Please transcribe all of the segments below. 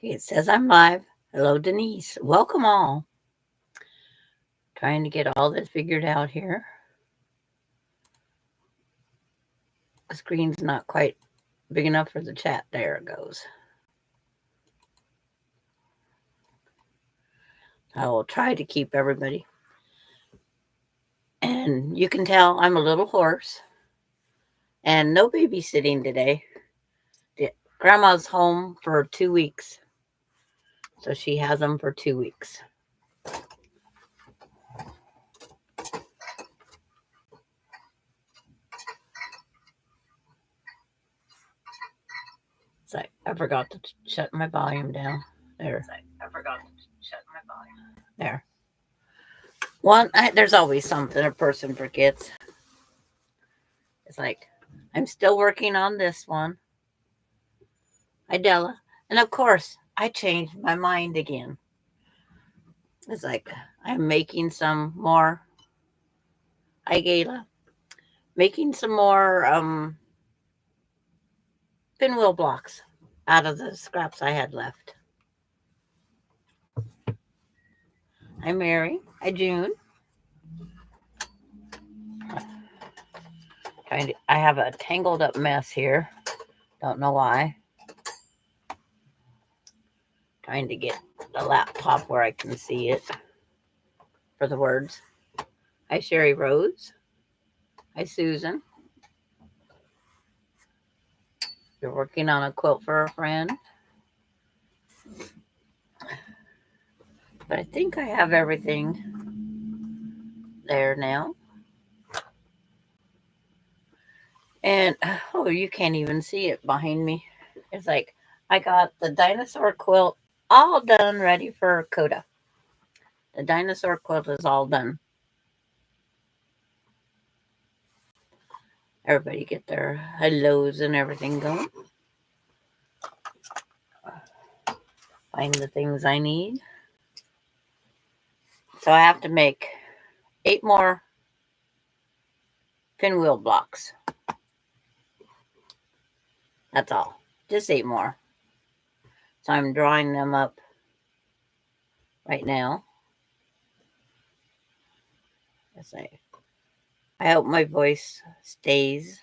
Okay, it says I'm live. Hello, Denise. Welcome all. Trying to get all this figured out here. The screen's not quite big enough for the chat. There it goes. I will try to keep everybody. And you can tell I'm a little hoarse. And no babysitting today. Grandma's home for 2 weeks. So she has them for 2 weeks. It's like I forgot to shut my volume down. There. There. There's always something a person forgets. It's like, I'm still working on this one. Idella. And of course, I changed my mind again. It's like, I'm making some more. Hi, Gayla. Making some more pinwheel blocks out of the scraps I had left. Hi, Mary. Hi, June. I have a tangled up mess here. Don't know why. Trying to get the laptop where I can see it for the words. Hi, Sherry Rose. Hi, Susan. You're working on a quilt for a friend. But I think I have everything there now. And, oh, you can't even see it behind me. It's like, I got the dinosaur quilt all done, ready for Coda. The dinosaur quilt is all done. Everybody get their hellos and everything going. Find the things I need. So I have to make 8 more pinwheel blocks. That's all. Just 8 more. So I'm drawing them up right now. I hope my voice stays.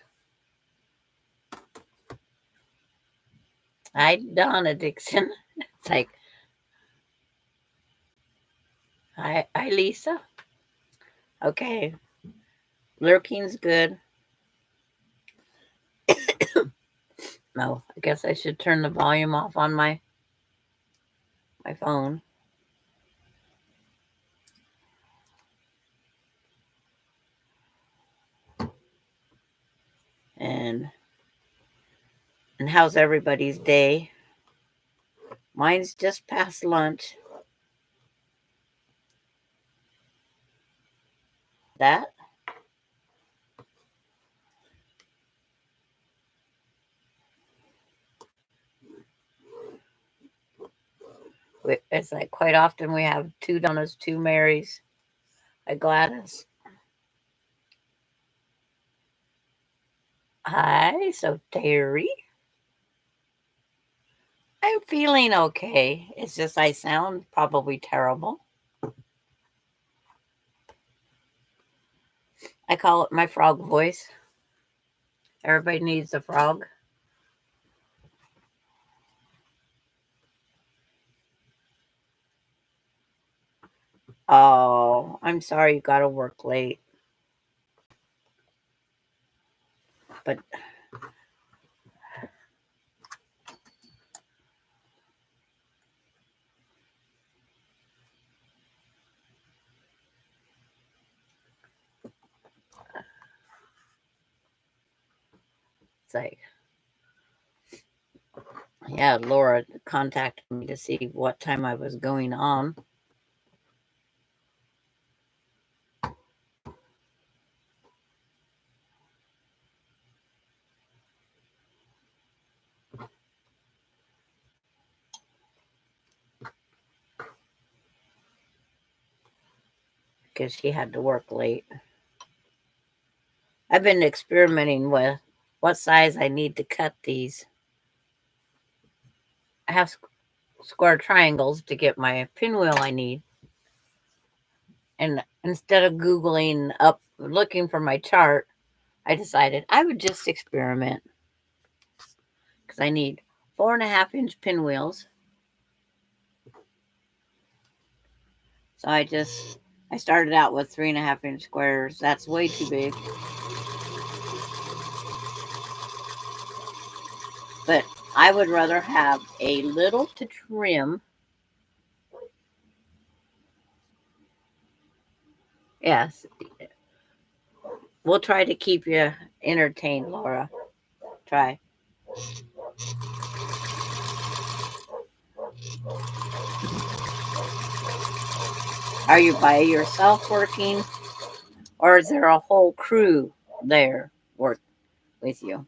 Hi, Donna Dixon. It's like, hi, Lisa. Okay. Lurking's good. No, I guess I should turn the volume off on my phone. And how's everybody's day? Mine's just past lunch. That? It's like quite often we have 2 Donnas, 2 Marys, a Gladys. Hi, so Terry. I'm feeling okay. It's just I sound probably terrible. I call it my frog voice. Everybody needs a frog. Oh, I'm sorry you got to work late. But it's like, yeah, Laura contacted me to see what time I was going on. Because she had to work late. I've been experimenting with what size I need to cut these. I have square triangles to get my pinwheel I need. And instead of Googling up, looking for my chart, I decided I would just experiment because I need 4.5-inch pinwheels. So I started out with 3.5-inch squares. That's way too big. But I would rather have a little to trim. Yes, we'll try to keep you entertained, Laura. Try. Are you by yourself working, or is there a whole crew there work with you?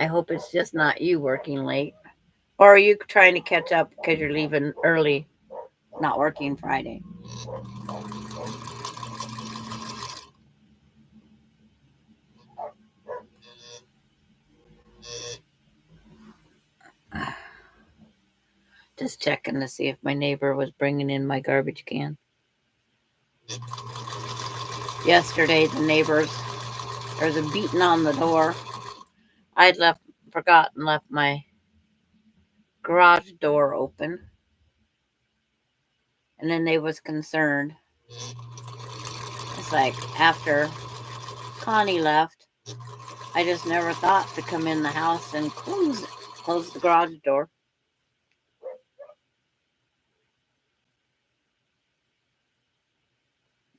I hope it's just not you working late. Or are you trying to catch up because you're leaving early, not working Friday? Just checking to see if my neighbor was bringing in my garbage can. Yesterday, the neighbors, there was a beating on the door. I'd left my garage door open, and then they was concerned. It's like after Connie left, I just never thought to come in the house and close the garage door.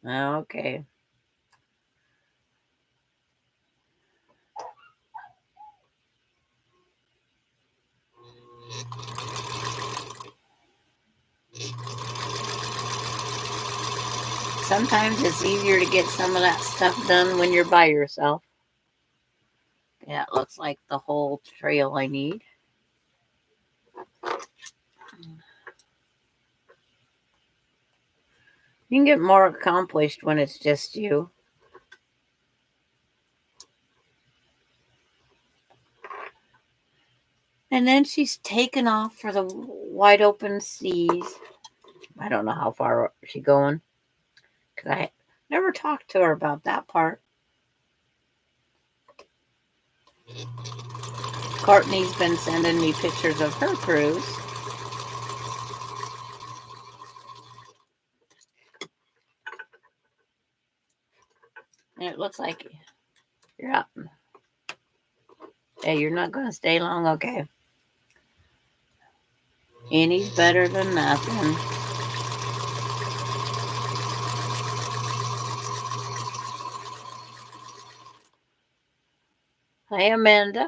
Okay. Sometimes it's easier to get some of that stuff done when you're by yourself. Yeah, it looks like the whole trail I need. You can get more accomplished when it's just you. And then she's taken off for the wide open seas. I don't know how far she's going because I never talked to her about that part. Courtney's been sending me pictures of her cruise. And it looks like you're out. Hey, you're not going to stay long? Okay. Any's better than nothing. Hi, Amanda.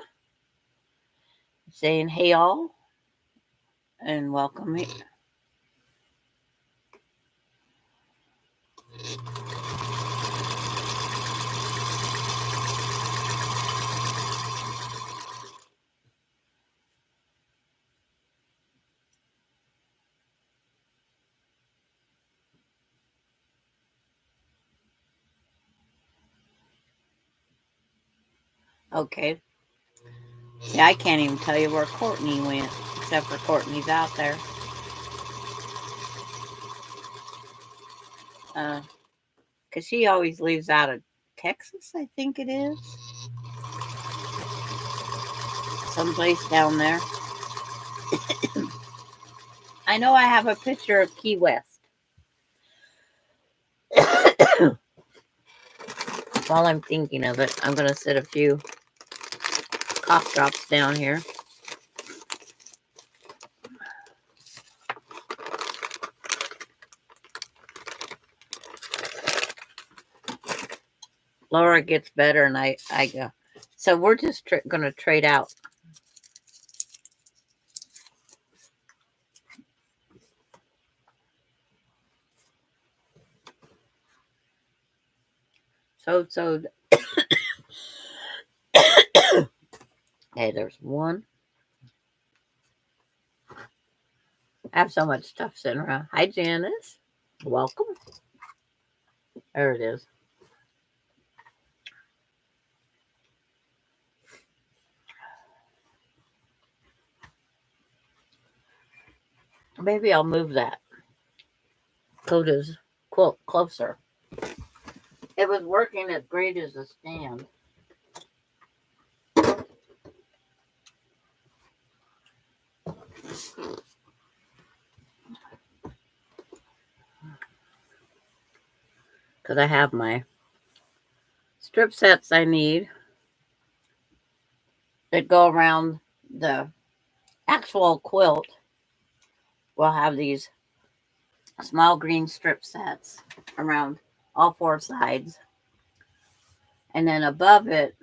Saying hey, all, and welcome here. Okay. See, I can't even tell you where Courtney went, except for Courtney's out there. Because she always leaves out of Texas, I think it is. Someplace down there. I know I have a picture of Key West. While I'm thinking of it, I'm going to set a few cough drops down here. Laura gets better and I go. So we're just going to trade out. So hey, there's one. I have so much stuff sitting around. Hi, Janice. Welcome. There it is. Maybe I'll move that Coda's quilt closer. It was working as great as a stand. Because I have my strip sets I need that go around the actual quilt. We'll have these small green strip sets around all four sides. And then above it,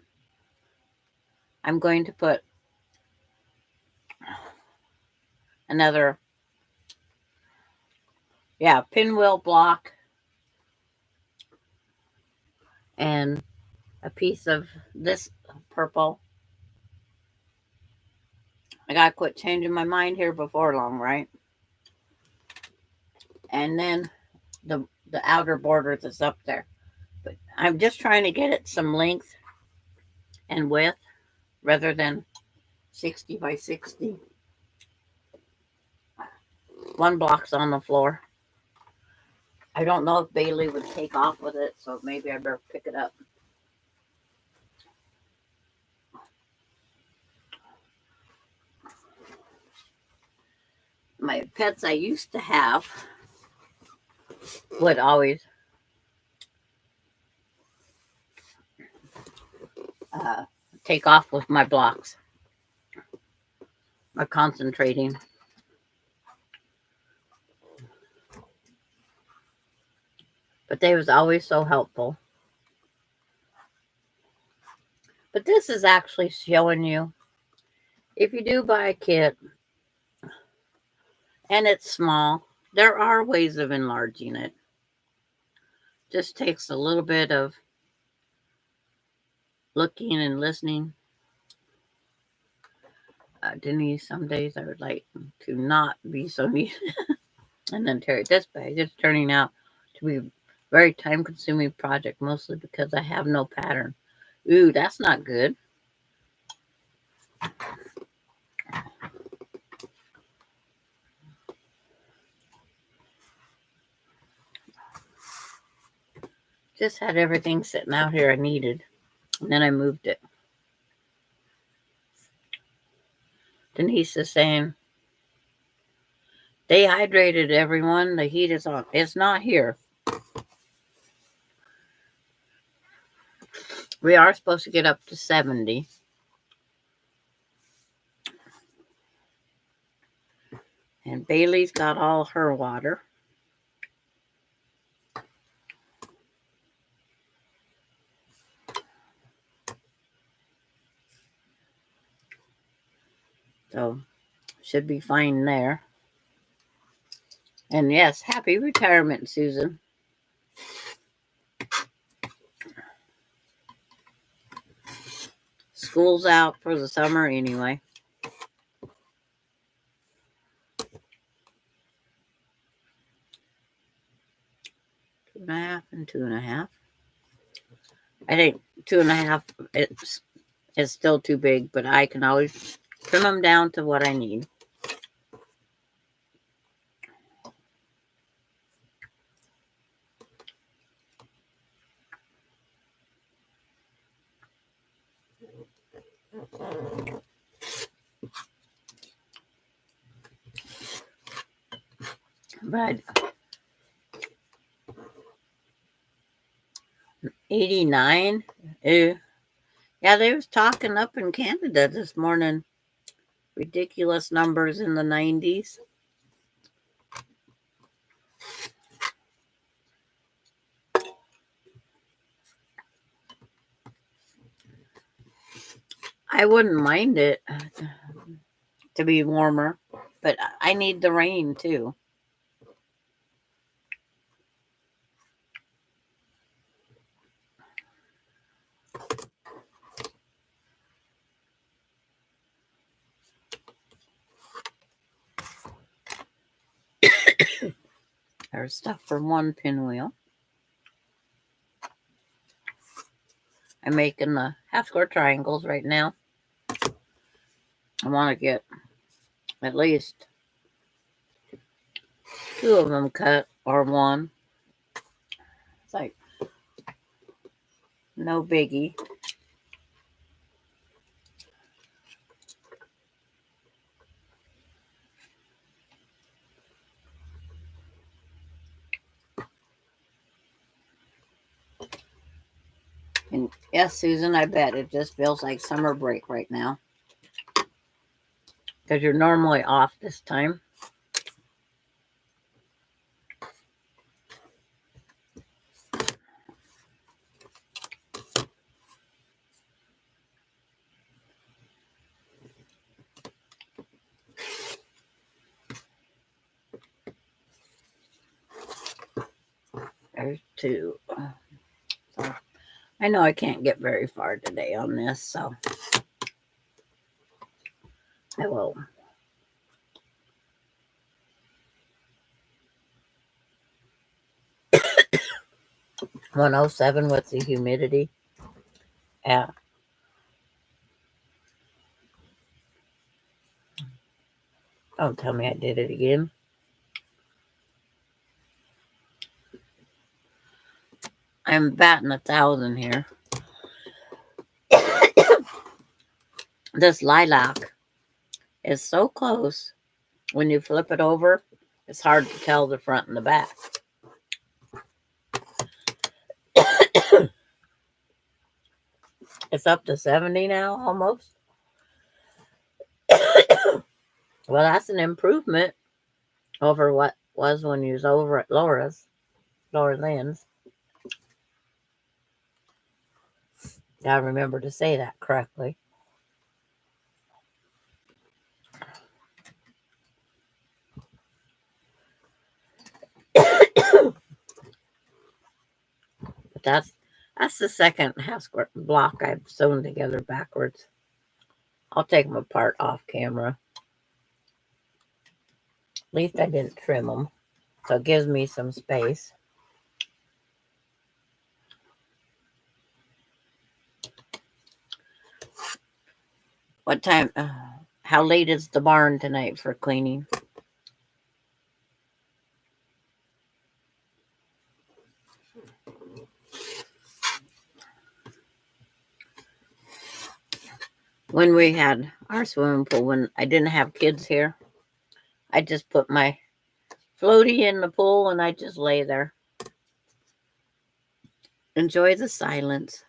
I'm going to put another, pinwheel block and a piece of this purple. I gotta quit changing my mind here before long, right? And then the outer border that's up there. But I'm just trying to get it some length and width rather than 60 by 60. One block's on the floor. I don't know if Bailey would take off with it, so maybe I better pick it up. My pets I used to have would always take off with my blocks. My concentrating. But they was always so helpful. But this is actually showing you, if you do buy a kit and it's small, there are ways of enlarging it. Just takes a little bit of looking and listening. Denise, some days I would like to not be so neat. And then Terry, this bag is turning out to be a very time-consuming project, mostly because I have no pattern. Ooh, that's not good. Just had everything sitting out here I needed, and then I moved it. Denise is saying, "They hydrated everyone. The heat is on." It's not here. We are supposed to get up to 70. And Bailey's got all her water. So, should be fine there. And yes, happy retirement, Susan. School's out for the summer anyway. 2.5 and 2.5. I think 2.5 is still too big, but I can always trim them down to what I need. But 89. Yeah, they was talking up in Canada this morning. Ridiculous numbers in the 90s. I wouldn't mind it to be warmer, but I need the rain too. There's stuff for one pinwheel. I'm making the half square triangles right now. I want to get at least two of them cut or one. It's like no biggie. And yes, Susan, I bet it just feels like summer break right now. Because you're normally off this time. There's two. So I know I can't get very far today on this, so I will. 107 with the humidity. Yeah. Don't tell me I did it again. I'm batting 1,000 here. This lilac is so close. When you flip it over, it's hard to tell the front and the back. It's up to 70 now, almost. Well, that's an improvement over what was when you was over at Laura Lynn's. Gotta remember to say that correctly. But that's the second half square block I've sewn together backwards. I'll take them apart off camera. At least I didn't trim them, so it gives me some space. What time? How late is the barn tonight for cleaning? When we had our swimming pool, when I didn't have kids here, I just put my floaty in the pool and I just lay there. Enjoy the silence.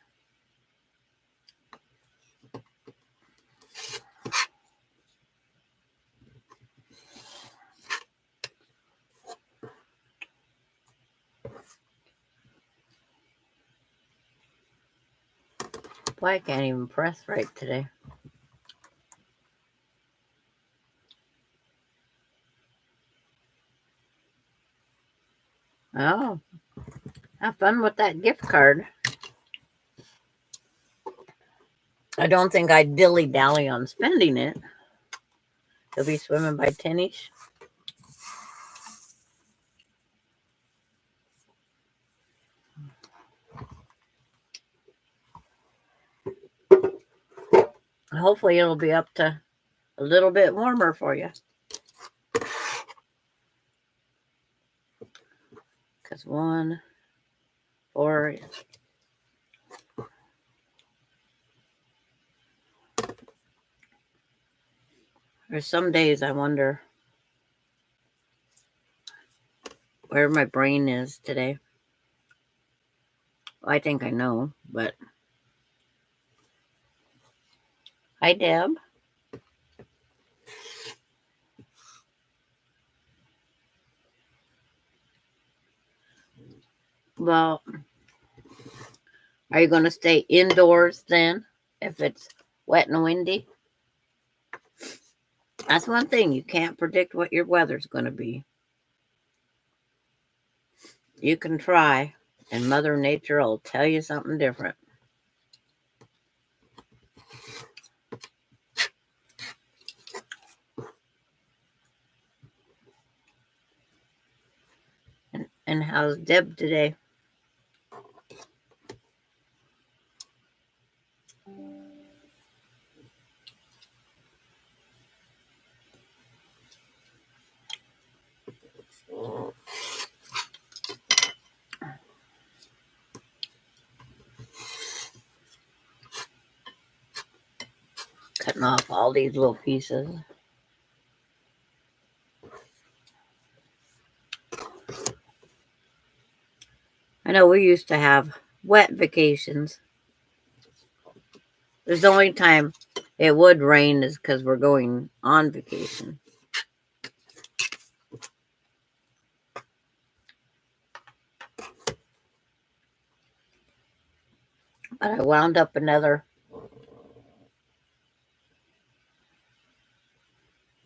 Boy, I can't even press right today. Oh, have fun with that gift card. I don't think I'd dilly-dally on spending it. He'll be swimming by 10-ish. Hopefully it'll be up to a little bit warmer for you. Because 1, 4... There's some days I wonder where my brain is today. Well, I think I know, but... Hi, Deb. Well, are you going to stay indoors then if it's wet and windy? That's one thing. You can't predict what your weather's going to be. You can try, and Mother Nature will tell you something different. And how's Deb today? cutting off all these little pieces. I know we used to have wet vacations. There's the only time it would rain is because we're going on vacation. But I wound up another.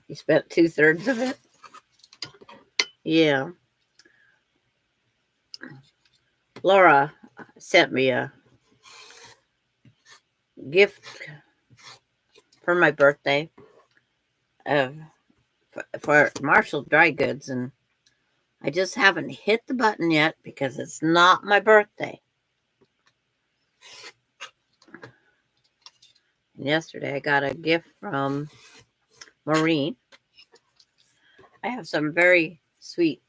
You spent 2/3 of it? Yeah. Laura sent me a gift for my birthday for Marshall Dry Goods, and I just haven't hit the button yet because it's not my birthday. And yesterday I got a gift from Maureen. I have some very sweet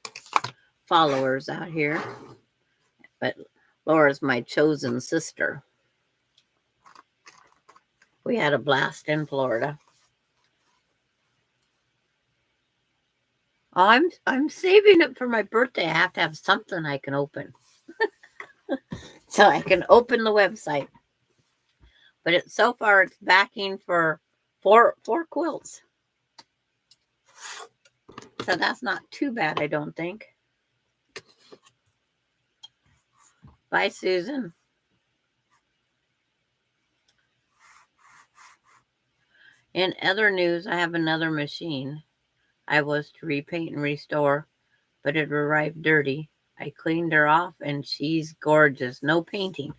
followers out here, but Laura's my chosen sister. We had a blast in Florida. Oh, I'm saving it for my birthday. I have to have something I can open. So I can open the website. But so far it's backing for four quilts. So that's not too bad, I don't think. Bye, Susan. In other news, I have another machine. I was to repaint and restore, but it arrived dirty. I cleaned her off and she's gorgeous. No painting.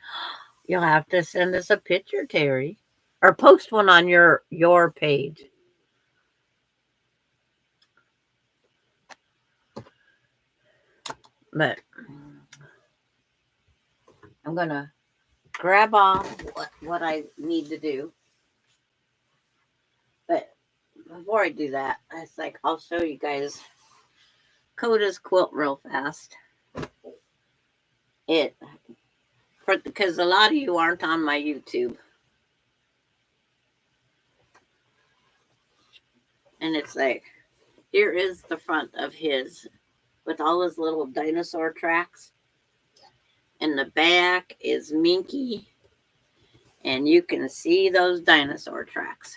You'll have to send us a picture, Terry. Or post one on your page. But I'm going to grab off what I need to do. But before I do that, it's like I'll show you guys Coda's quilt real fast. Because a lot of you aren't on my YouTube. And it's like, here is the front of his with all his little dinosaur tracks. And the back is Minky. And you can see those dinosaur tracks.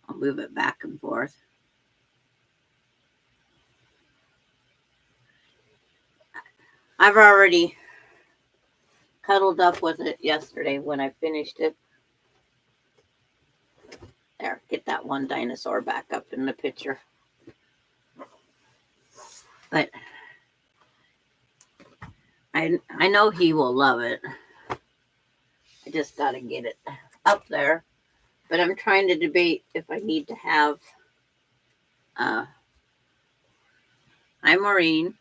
I'll move it back and forth. I've already cuddled up with it yesterday when I finished it. There, get that one dinosaur back up in the picture. But I know he will love it. I just got to get it up there. But I'm trying to debate if I need to have... I'm Maureen.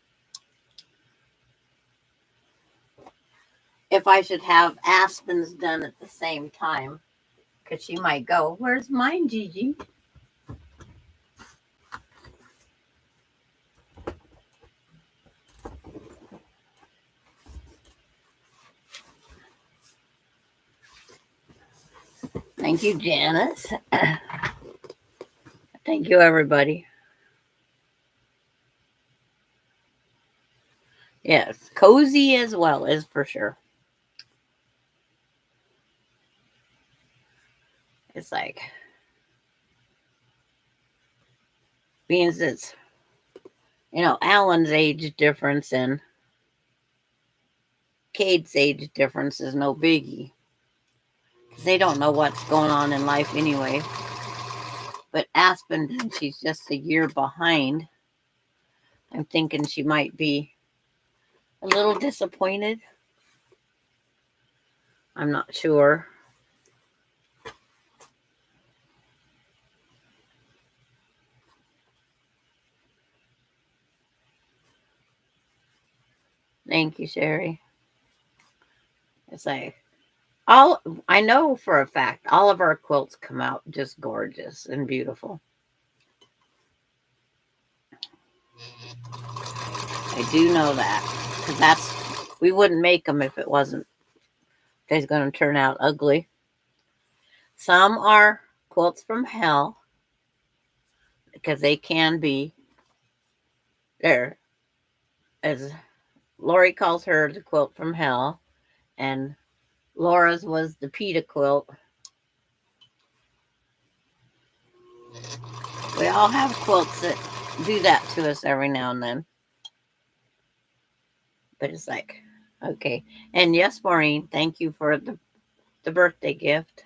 If I should have Aspen's done at the same time. Because she might go, where's mine, Gigi? Thank you, Janice. Thank you, everybody. Yes, cozy as well is for sure. It's like, means it's, Alan's age difference and Kate's age difference is no biggie. Because they don't know what's going on in life anyway. But Aspen, she's just a year behind. I'm thinking she might be a little disappointed. I'm not sure. Thank you, Sherry. It's like, I know for a fact, all of our quilts come out just gorgeous and beautiful. I do know that. Because we wouldn't make them if it wasn't. It's going to turn out ugly. Some are quilts from hell because they can be there. As Lori calls her the quilt from hell, and Laura's was the pita quilt. We all have quilts that do that to us every now and then. But it's like, okay. And yes, Maureen, thank you for the birthday gift.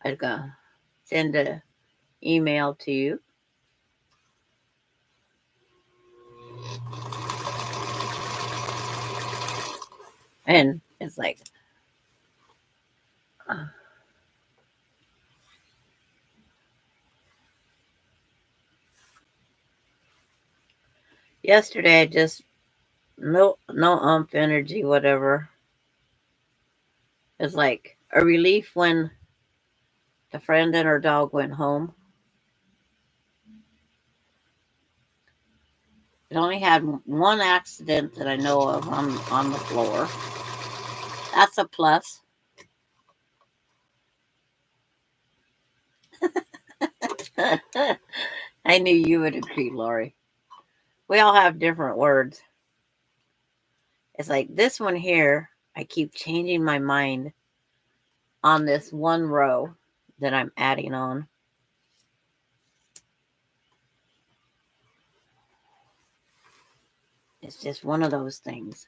I'm going to send an email to you. And it's like, yesterday I just, no energy, whatever. It's like a relief when the friend and her dog went home. It only had one accident that I know of on the floor. That's a plus. I knew you would agree, Lori. We all have different words. It's like this one here, I keep changing my mind on this one row that I'm adding on. It's just one of those things.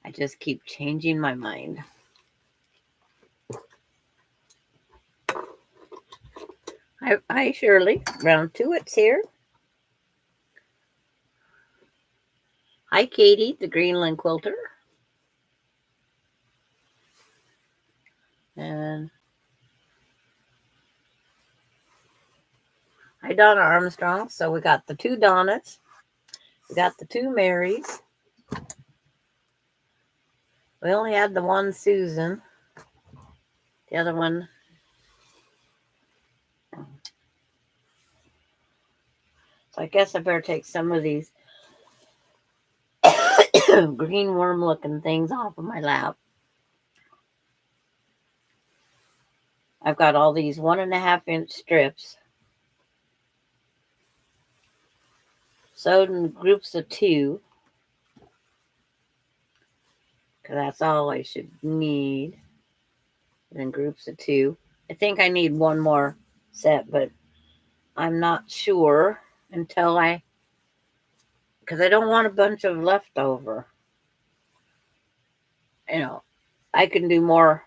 I just keep changing my mind. Hi, Shirley. Round two, it's here. Hi, Katie, the Greenland quilter. And hi, Donna Armstrong. So we got the two Donnas. We got the two Marys. We only had the one Susan. The other one. So I guess I better take some of these green worm looking things off of my lap. I've got all these 1.5-inch strips sewed in groups of 2, because that's all I should need. In groups of 2. I think I need one more set, but I'm not sure until because I don't want a bunch of leftover. I can do more.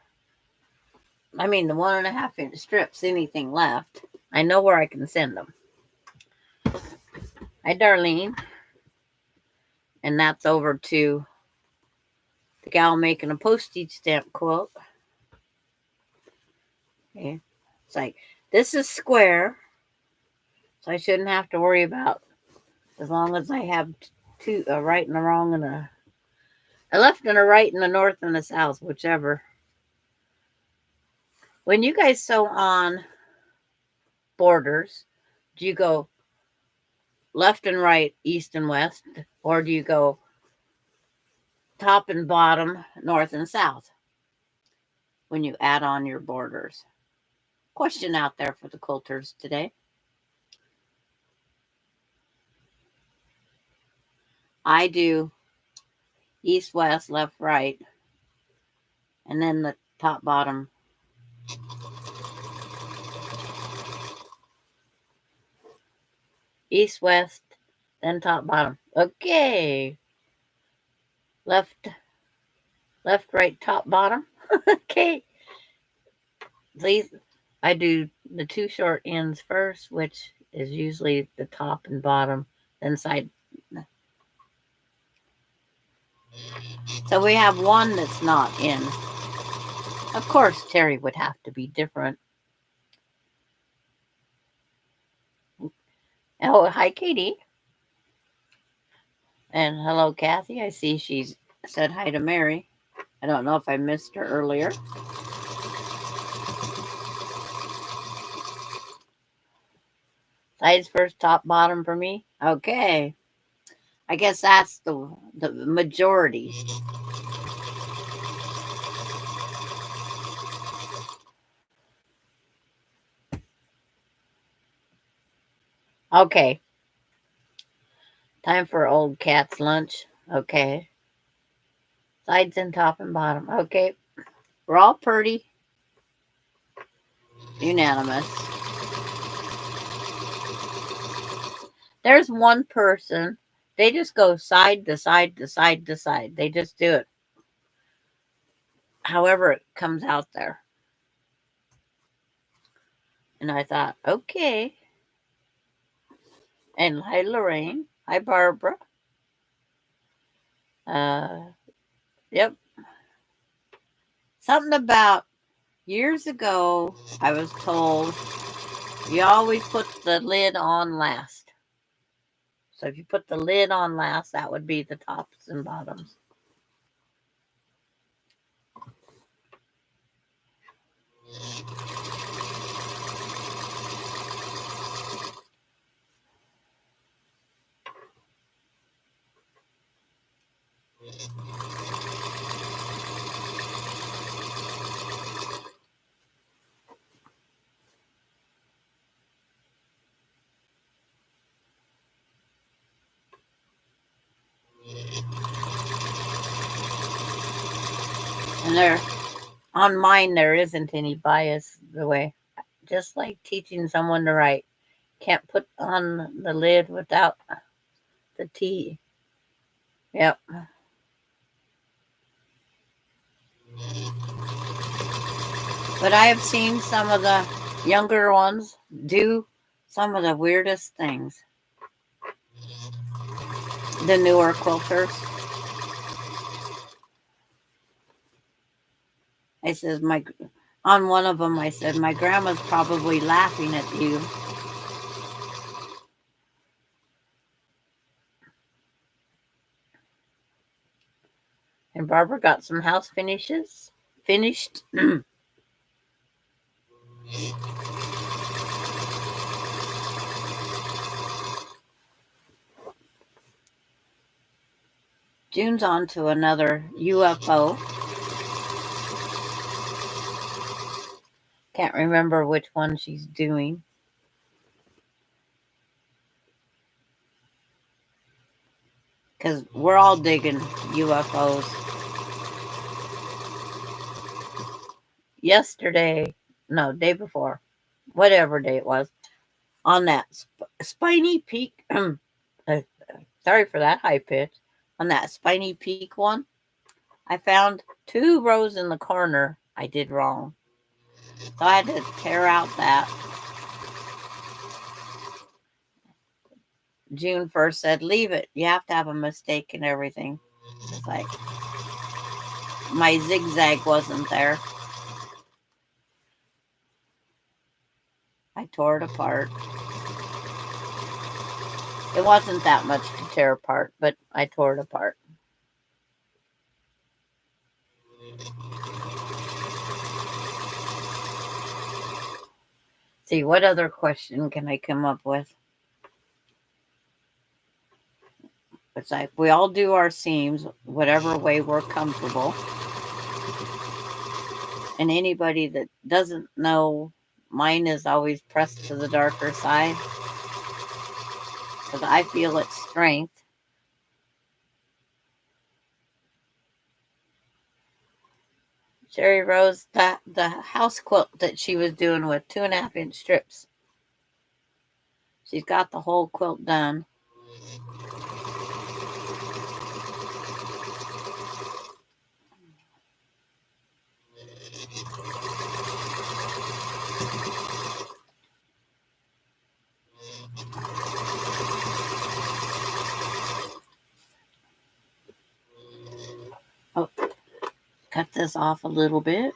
I mean, the 1.5-inch strips, anything left, I know where I can send them. Hi, Darlene. And that's over to the gal making a postage stamp quilt. Okay. It's like, this is square, so I shouldn't have to worry about, as long as I have two, a right and a wrong and a left and a right and a north and a south, whichever. When you guys sew on borders, do you go left and right, east and west, or do you go top and bottom, north and south when you add on your borders? Question out there for the quilters today. I do east, west, left, right, and then the top, bottom. East, west, then top, bottom. Okay. Left, right, top, bottom. Okay. These, I do the 2 short ends first, which is usually the top and bottom, then side. So we have one that's not in. Of course, Terry would have to be different. Oh, hi, Katie. And hello, Kathy. I see she's said hi to Mary. I don't know if I missed her earlier. Sides first, top, bottom for me. Okay. I guess that's the majority. Okay, time for old cat's lunch. Okay, sides and top and bottom. Okay, we're all pretty unanimous. There's one person, they just go side to side to side to side. They just do it however it comes out there. And I thought, okay. And hi, Lorraine. Hi, Barbara. Uh, yep. Something about years ago, I was told you always put the lid on last. So if you put the lid on last, that would be the tops and bottoms. And there, on mine, there isn't any bias the way, just like teaching someone to write. Can't put on the lid without the T. Yep. But I have seen some of the younger ones do some of the weirdest things. The newer quilters. I says my on one of them I said my grandma's probably laughing at you. And Barbara got some house finishes finished. June's on to another UFO. Can't remember which one she's doing. Because we're all digging UFOs. Yesterday, no, day before, whatever day it was, on that spiny peak, sorry for that high pitch, on that spiny peak one, I found 2 rows in the corner I did wrong. So I had to tear out that. June 1st said, leave it. You have to have a mistake and everything. It's like, my zigzag wasn't there. I tore it apart. It wasn't that much to tear apart, but I tore it apart. See, what other question can I come up with? It's like we all do our seams whatever way we're comfortable. And anybody that doesn't know, mine is always pressed to the darker side because I feel its strength. Sherry Rose, the house quilt that she was doing with 2.5-inch strips. She's got the whole quilt done. Oh, cut this off a little bit.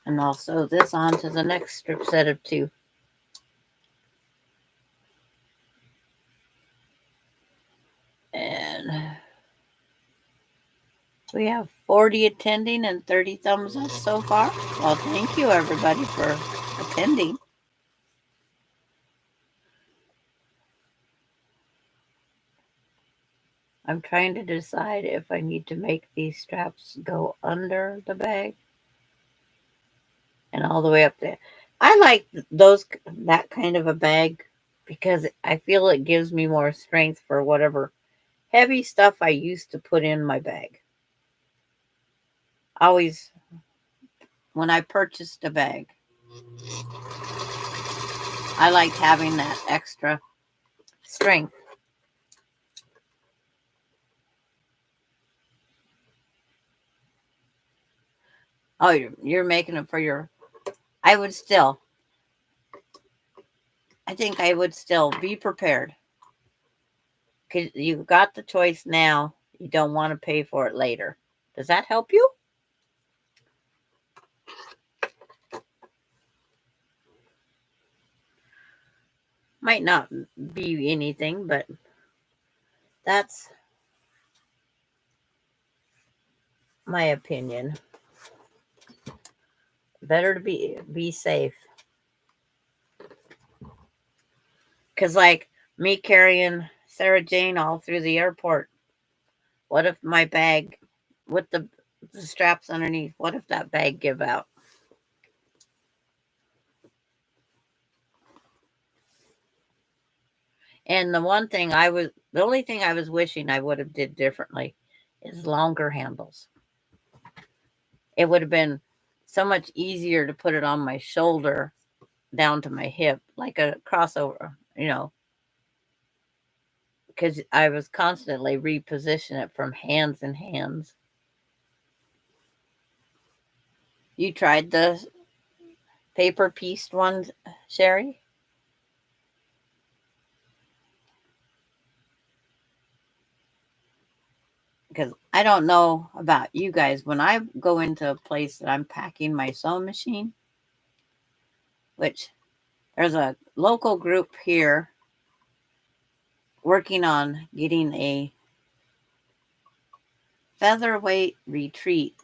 And I'll sew this onto the next strip set of 2. And we have 40 attending and 30 thumbs up so far. Well, thank you everybody for attending. I'm trying to decide if I need to make these straps go under the bag and all the way up there. I like that kind of a bag because I feel it gives me more strength for whatever heavy stuff I used to put in my bag. Always, when I purchased a bag, I liked having that extra strength. Oh, you're making it for your. I would still. I think I would still be prepared because you got the choice now. You don't want to pay for it later. Does that help you? Might not be anything, but that's my opinion. Better to be safe. Cause like me carrying Sarah Jane all through the airport. What if my bag with the straps underneath? What if that bag give out? And the only thing I was wishing I would have did differently is longer handles. It would have been so much easier to put it on my shoulder down to my hip, like a crossover, because I was constantly repositioning it from hands and hands. You tried the paper pieced ones, Sherry? Because I don't know about you guys. When I go into a place that I'm packing my sewing machine, which there's a local group here working on getting a featherweight retreat.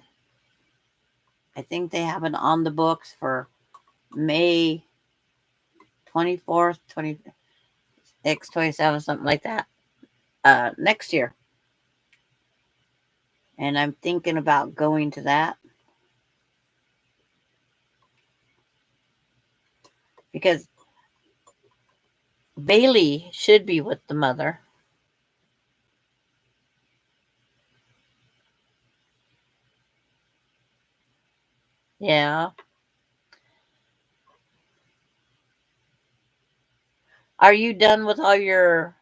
I think they have it on the books for May 24th, 26th, 27th, something like that, next year. And I'm thinking about going to that because Bailey should be with the mother. Yeah. Are you done with all your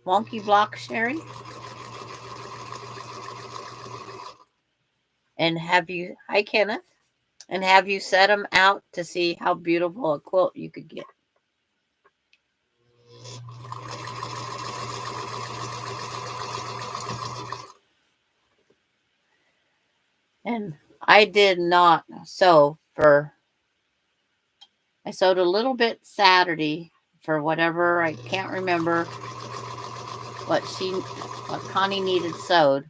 wonky blocks, Sherry? And hi Kenneth, and have you set them out to see how beautiful a quilt you could get? And I did not I sewed a little bit Saturday for whatever, I can't remember what Connie needed sewed.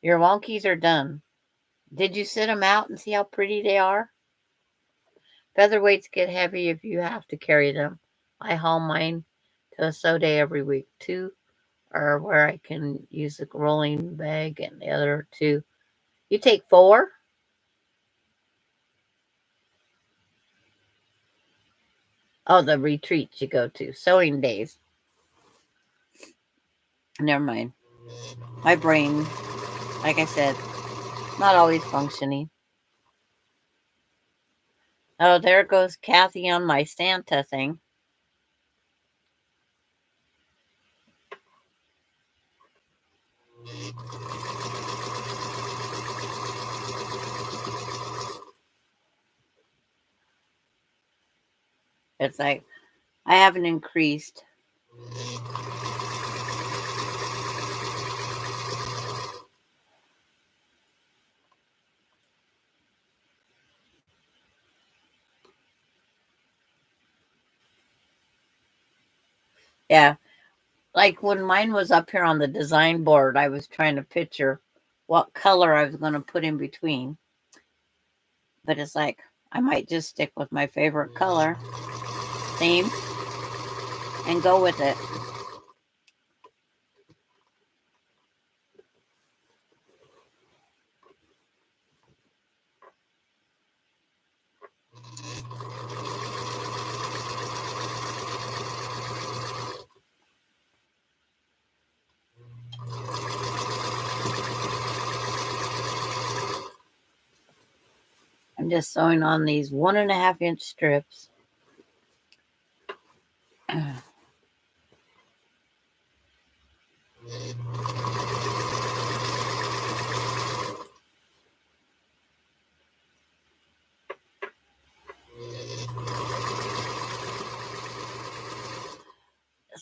Your wonkies are done. Did you sit them out and see how pretty they are? Featherweights get heavy if you have to carry them. I haul mine to a sew day every week. Two are where I can use the rolling bag, and the other two. You take four? Oh, the retreats you go to. Sewing days. Never mind. My brain, like I said, not always functioning. Oh, there goes Kathy on my Santa thing. It's like I haven't increased. Yeah, like when mine was up here on the design board, I was trying to picture what color I was going to put in between. But it's like I might just stick with my favorite color theme and go with it. I'm just sewing on these 1.5 inch strips. It's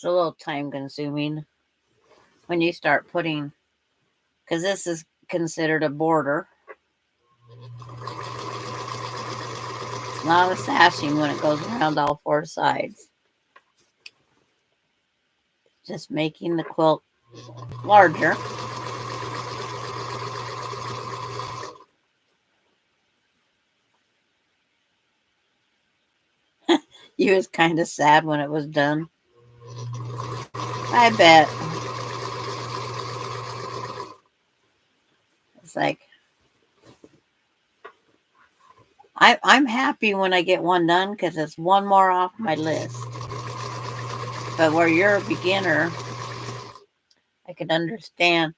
a little time consuming when you start putting, because this is considered a border. It's not a sashing when it goes around all 4 sides. Just making the quilt larger. You was kind of sad when it was done. I bet. It's like, I'm happy when I get one done because it's one more off my list. But where you're a beginner, I could understand.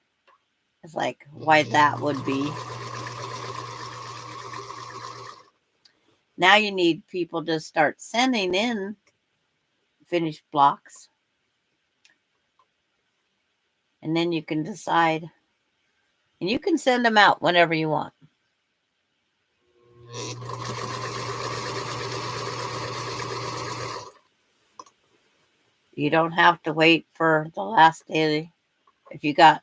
It's like why that would be. Now you need people to start sending in finished blocks. And then you can decide. And you can send them out whenever you want. You don't have to wait for the last day. If you got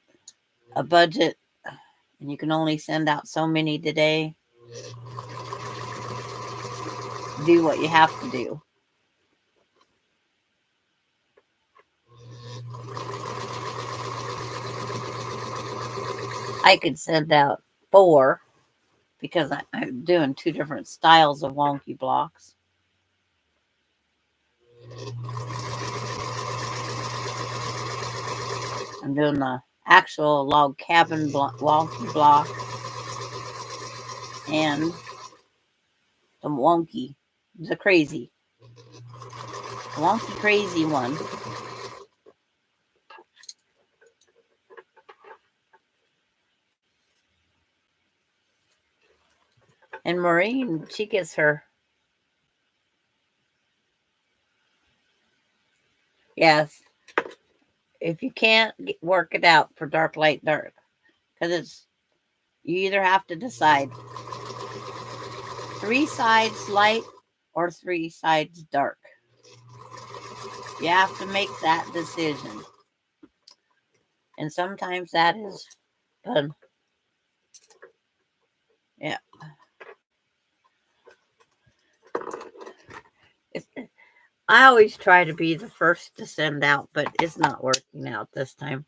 a budget and you can only send out so many today, do what you have to do. I could send out 4 because I'm doing 2 different styles of wonky blocks. I'm doing the actual log cabin wonky block and the wonky, the wonky crazy one. And Maureen, she gets her. Yes. If you can't work it out for dark, light, dark, because you either have to decide 3 sides light or 3 sides dark. You have to make that decision. And sometimes that is fun. Yeah. I always try to be the first to send out, but it's not working out this time.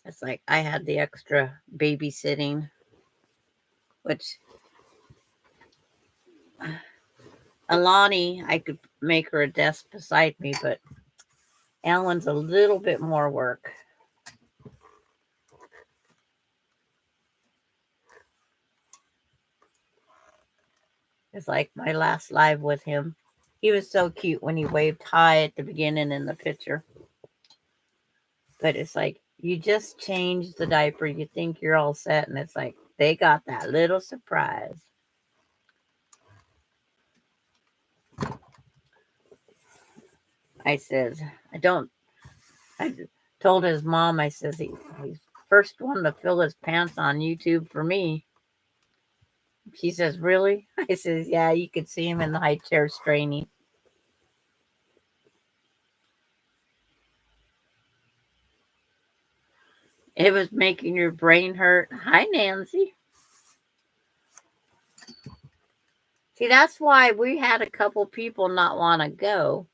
It's like I had the extra babysitting, which Alani, I could make her a desk beside me, but Alan's a little bit more work. It's like my last live with him. He was so cute when he waved hi at the beginning in the picture. But it's like, you just change the diaper. You think you're all set. And it's like, they got that little surprise. I said, I told his mom, I says, he's first one to fill his pants on YouTube for me. She says, really? I says, yeah, you could see him in the high chair straining. It was making your brain hurt. Hi, Nancy. See, that's why we had a couple people not want to go.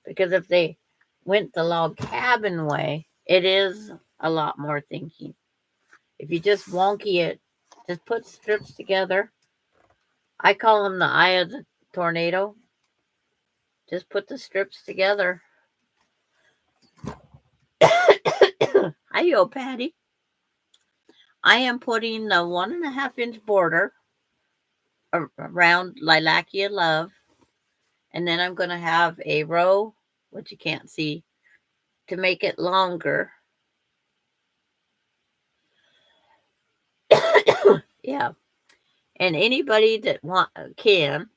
Because if they went the log cabin way, it is a lot more thinking. If you just wonky it, just put strips together. I call them the eye of the tornado. Just put the strips together. Hi-yo, Patty. I am putting the 1.5 inch border around Lilacia Love. And then I'm going to have a row, which you can't see, to make it longer. Yeah. And anybody that can,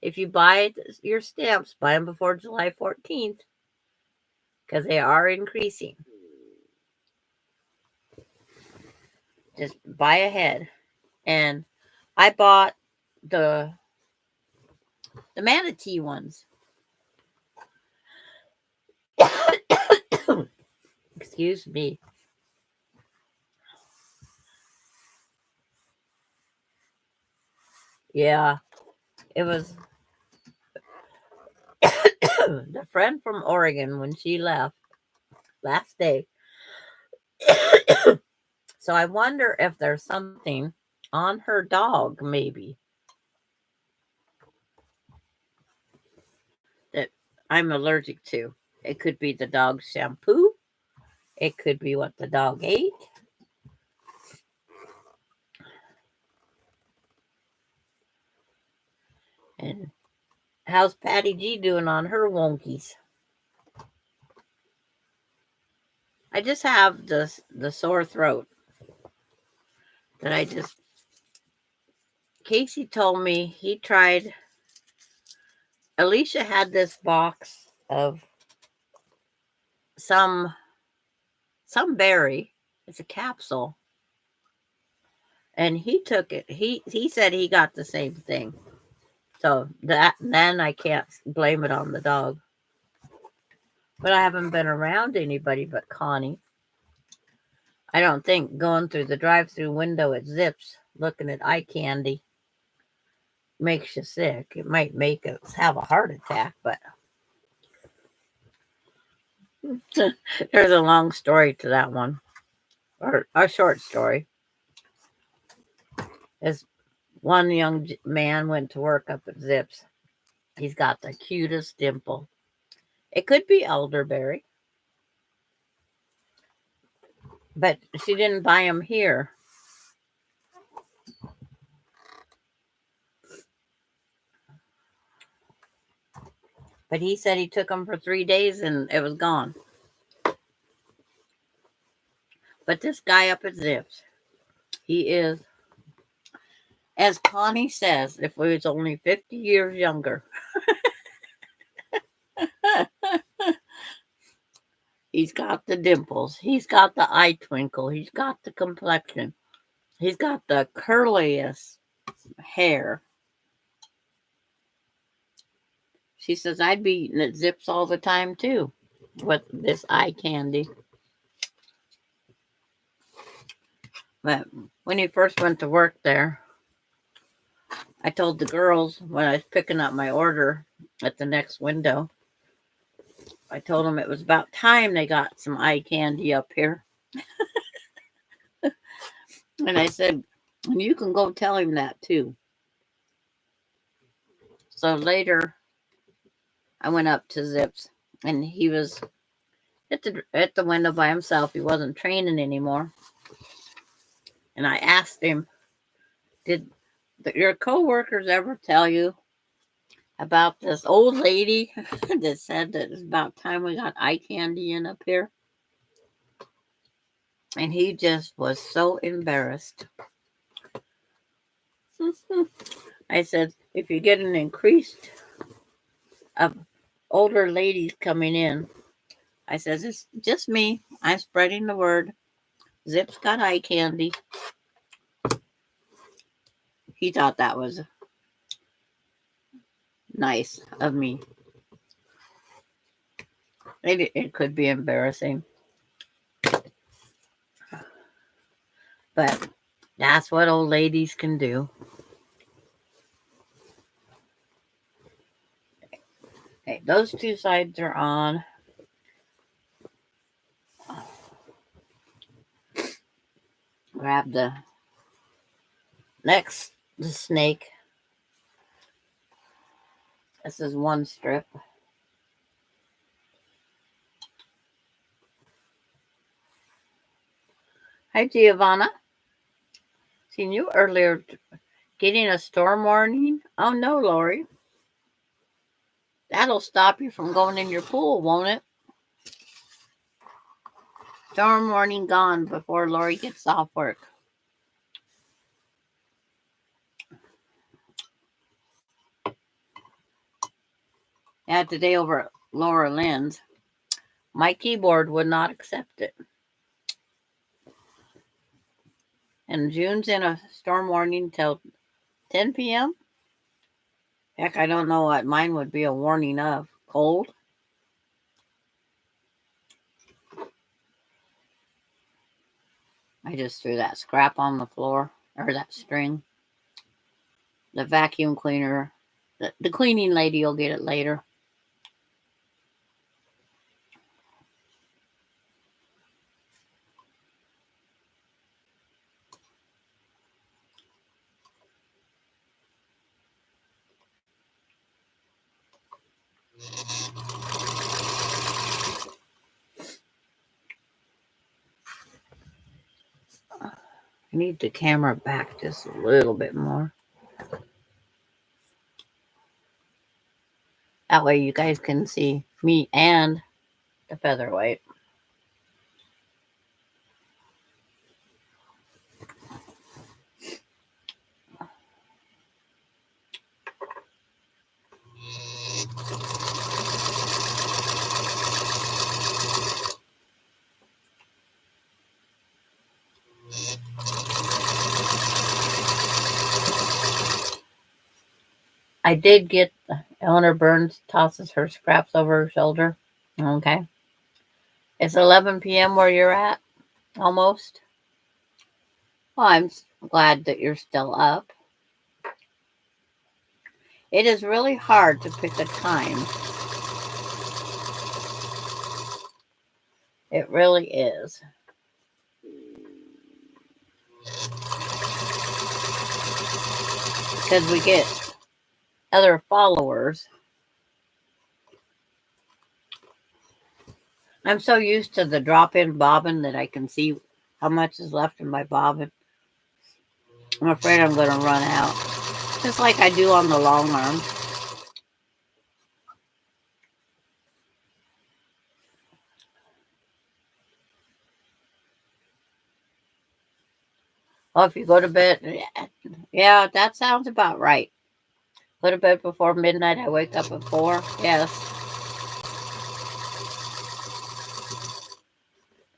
if you buy your stamps, buy them before July 14th because they are increasing. Just buy ahead. And I bought the manatee ones. Excuse me. Yeah, it was the friend from Oregon when she left last day. So I wonder if there's something on her dog, maybe, that I'm allergic to. It could be the dog's shampoo. It could be what the dog ate. And how's Patty G doing on her wonkies? I just have the sore throat that I just. Casey told me he tried. Alicia had this box of some berry. It's a capsule, and he took it. He said he got the same thing. So then I can't blame it on the dog. But I haven't been around anybody but Connie. I don't think going through the drive-through window at Zips looking at eye candy makes you sick. It might make us have a heart attack, but there's a long story to that one, or a short story. As one young man went to work up at Zips, he's got the cutest dimple. It could be elderberry, but she didn't buy him here. But he said he took them for 3 days and it was gone. But this guy up at Zips, he is, as Connie says, if he was only 50 years younger. He's got the dimples. He's got the eye twinkle. He's got the complexion. He's got the curliest hair. She says, I'd be eating at Zips all the time too with this eye candy. But when he first went to work there, I told the girls when I was picking up my order at the next window, I told them it was about time they got some eye candy up here. And I said, and you can go tell him that too. So later, I went up to Zips, and he was at the window by himself. He wasn't training anymore. And I asked him, did your coworkers ever tell you about this old lady that said that it's about time we got eye candy in up here? And he just was so embarrassed. I said, if you get an increased of older ladies coming in, I says, it's just me. I'm spreading the word. Zip's got eye candy. He thought that was nice of me. It could be embarrassing. But that's what old ladies can do. Okay, those two sides are on. Grab the snake. This is one strip. Hi, Giovanna. Seen you earlier getting a storm warning. Oh, no, Lori. That'll stop you from going in your pool, won't it? Storm warning gone before Lori gets off work. had today over at Laura Lynn's. My keyboard would not accept it. And June's in a storm warning till 10 p.m. Heck, I don't know what mine would be a warning of. Cold? I just threw that scrap on the floor, or that string. The vacuum cleaner, the cleaning lady will get it later. I need the camera back just a little bit more. That way you guys can see me and the featherweight. I did get Eleanor Burns tosses her scraps over her shoulder. Okay. It's 11 p.m. where you're at, almost. Well, I'm glad that you're still up. It is really hard to pick a time. It really is. Because we get other followers. I'm so used to the drop-in bobbin that I can see how much is left in my bobbin. I'm afraid I'm going to run out. Just like I do on the long arm. Oh, if you go to bed, yeah, that sounds about right. Go to bed before midnight, I wake up at 4. Yes.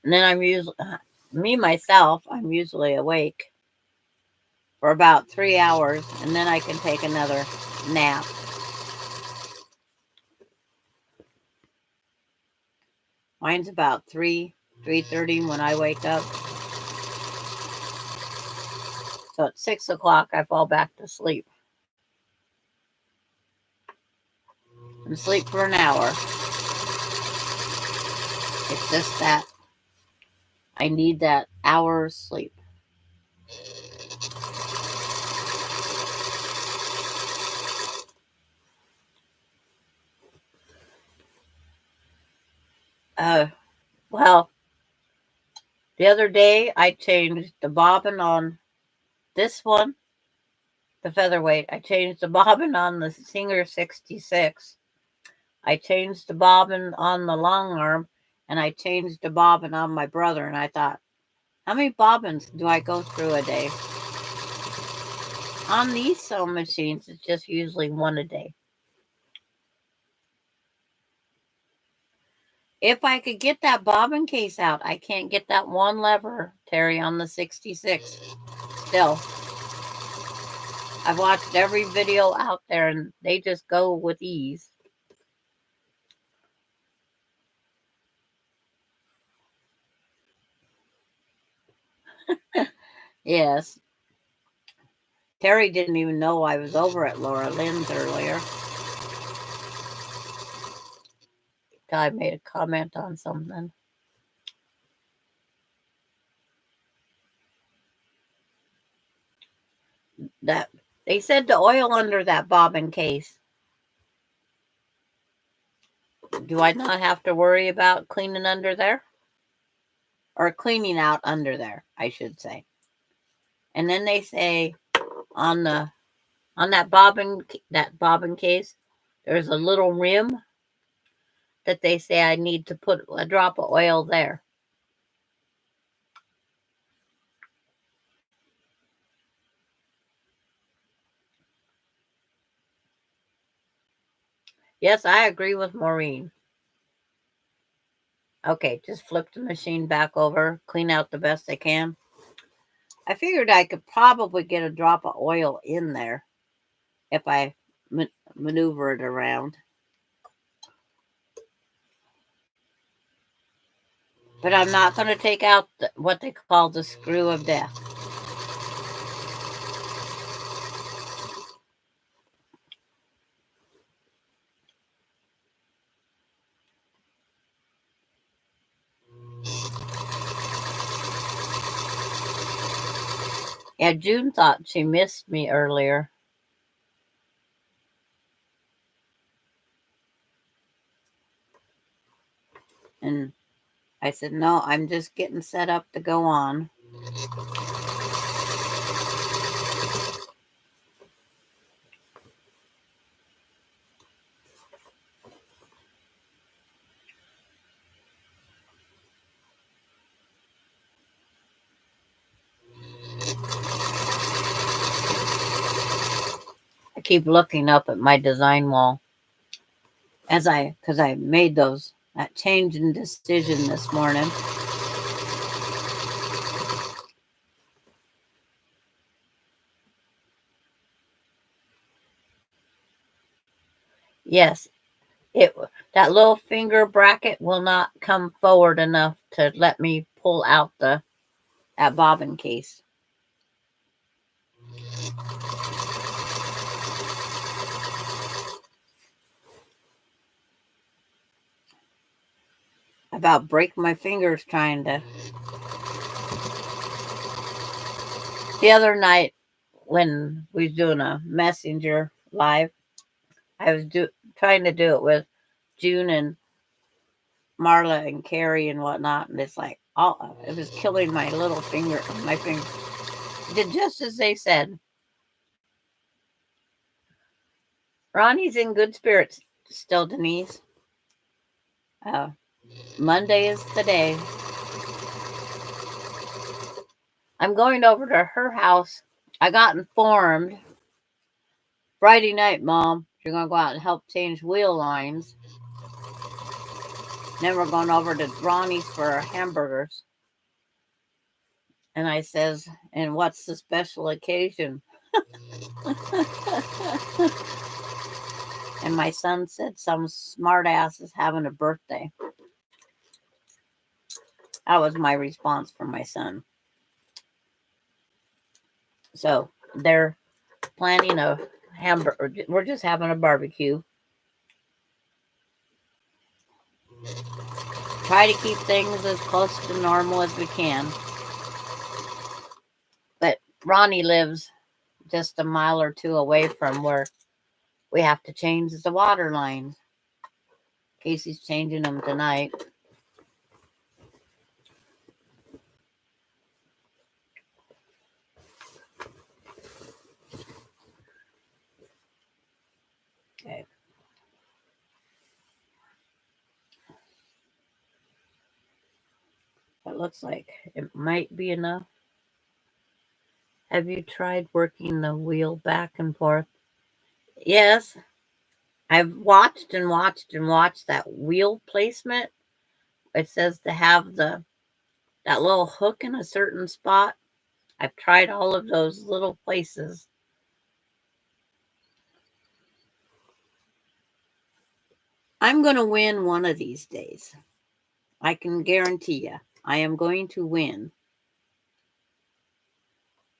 And then I'm usually, myself, I'm usually awake for about 3 hours, and then I can take another nap. Mine's about 3:30 when I wake up. So at 6 o'clock, I fall back to sleep. And sleep for an hour. It's just that I need that hour's sleep. Well, the other day I changed the bobbin on this one, the featherweight. I changed the bobbin on the Singer 66. I changed the bobbin on the long arm, and I changed the bobbin on my brother. And I thought, how many bobbins do I go through a day? On these sewing machines, it's just usually one a day. If I could get that bobbin case out, I can't get that one lever, Terry, on the 66. Still. I've watched every video out there, and they just go with ease. Yes. Terry didn't even know I was over at Laura Lynn's earlier. I made a comment on something. That they said the oil under that bobbin case. Do I not have to worry about cleaning under there? Or cleaning out under there, I should say. And then they say on that bobbin case, there's a little rim that they say I need to put a drop of oil there. Yes, I agree with Maureen. Okay, just flip the machine back over, clean out the best I can. I figured I could probably get a drop of oil in there if I maneuver it around. But I'm not going to take out what they call the screw of death. Yeah, June thought she missed me earlier. And I said, no, I'm just getting set up to go on. I keep looking up at my design wall because I made that change in decision this morning. Yes, it that little finger bracket will not come forward enough to let me pull out that bobbin case. About break my fingers trying to. The other night when we was doing a messenger live, I was trying to do it with June and Marla and Carrie and whatnot, and it's like, oh, it was killing my little finger. My finger did just as they said. Ronnie's in good spirits still, Denise. Uh, Monday is the day. I'm going over to her house. I got informed Friday night, Mom, you're going to go out and help change wheel lines. Then we're going over to Ronnie's for hamburgers. And I says, and what's the special occasion? And my son said some smart ass is having a birthday. That was my response from my son. So they're planning a hamburger. We're just having a barbecue. Try to keep things as close to normal as we can. But Ronnie lives just a mile or two away from where we have to change the water lines. Casey's changing them tonight. Okay. It looks like it might be enough. Have you tried working the wheel back and forth? Yes. I've watched and watched and watched that wheel placement. It says to have that little hook in a certain spot. I've tried all of those little places. I'm going to win one of these days. I can guarantee you. I am going to win.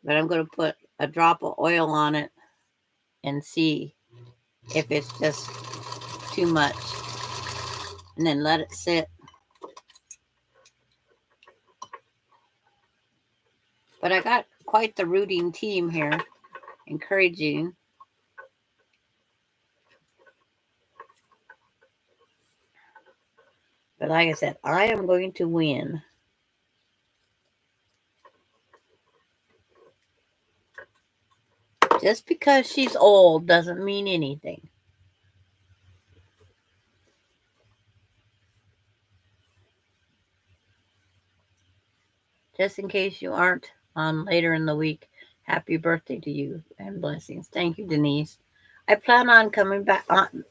But I'm going to put a drop of oil on it and see if it's just too much. And then let it sit. But I got quite the rooting team here, encouraging. But like I said, I am going to win. Just because she's old doesn't mean anything. Just in case you aren't on later in the week, happy birthday to you and blessings. Thank you, Denise. I plan on coming back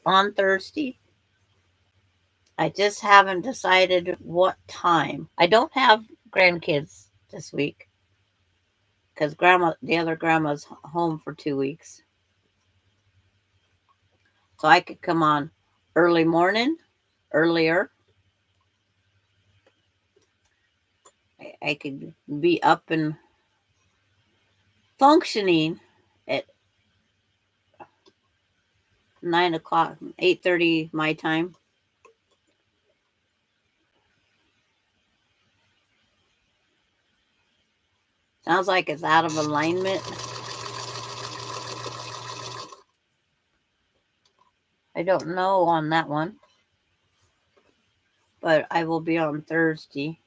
on Thursday. I just haven't decided what time. I don't have grandkids this week because the other grandma's home for 2 weeks. So I could come on early morning, earlier. I could be up and functioning at 9 o'clock, 8:30 my time. Sounds like it's out of alignment. I don't know on that one, but I will be on Thursday.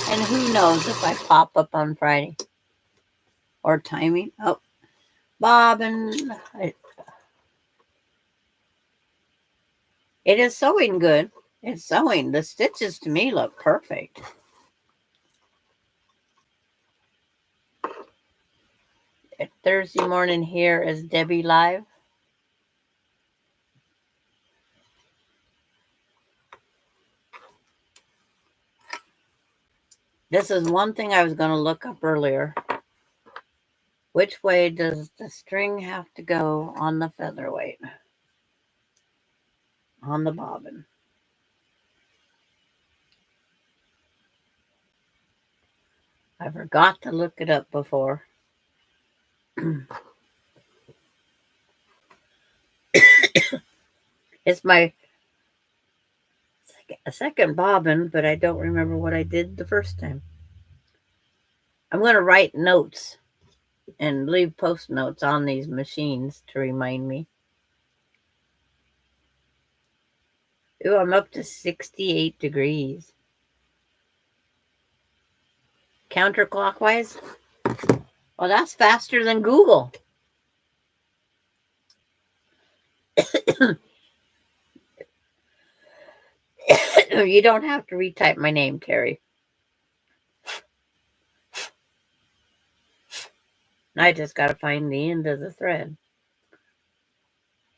And who knows if I pop up on Friday or timing. Oh, Bob and it is sewing good. It's sewing. The stitches to me look perfect. Thursday morning here is Debbie Live. This is one thing I was going to look up earlier. Which way does the string have to go on the featherweight? On the bobbin. I forgot to look it up before. It's my second bobbin, but I don't remember what I did the first time. I'm going to write notes and leave post notes on these machines to remind me. Ooh, I'm up to 68 degrees. Counterclockwise? Well, that's faster than Google. You don't have to retype my name, Terry. I just got to find the end of the thread.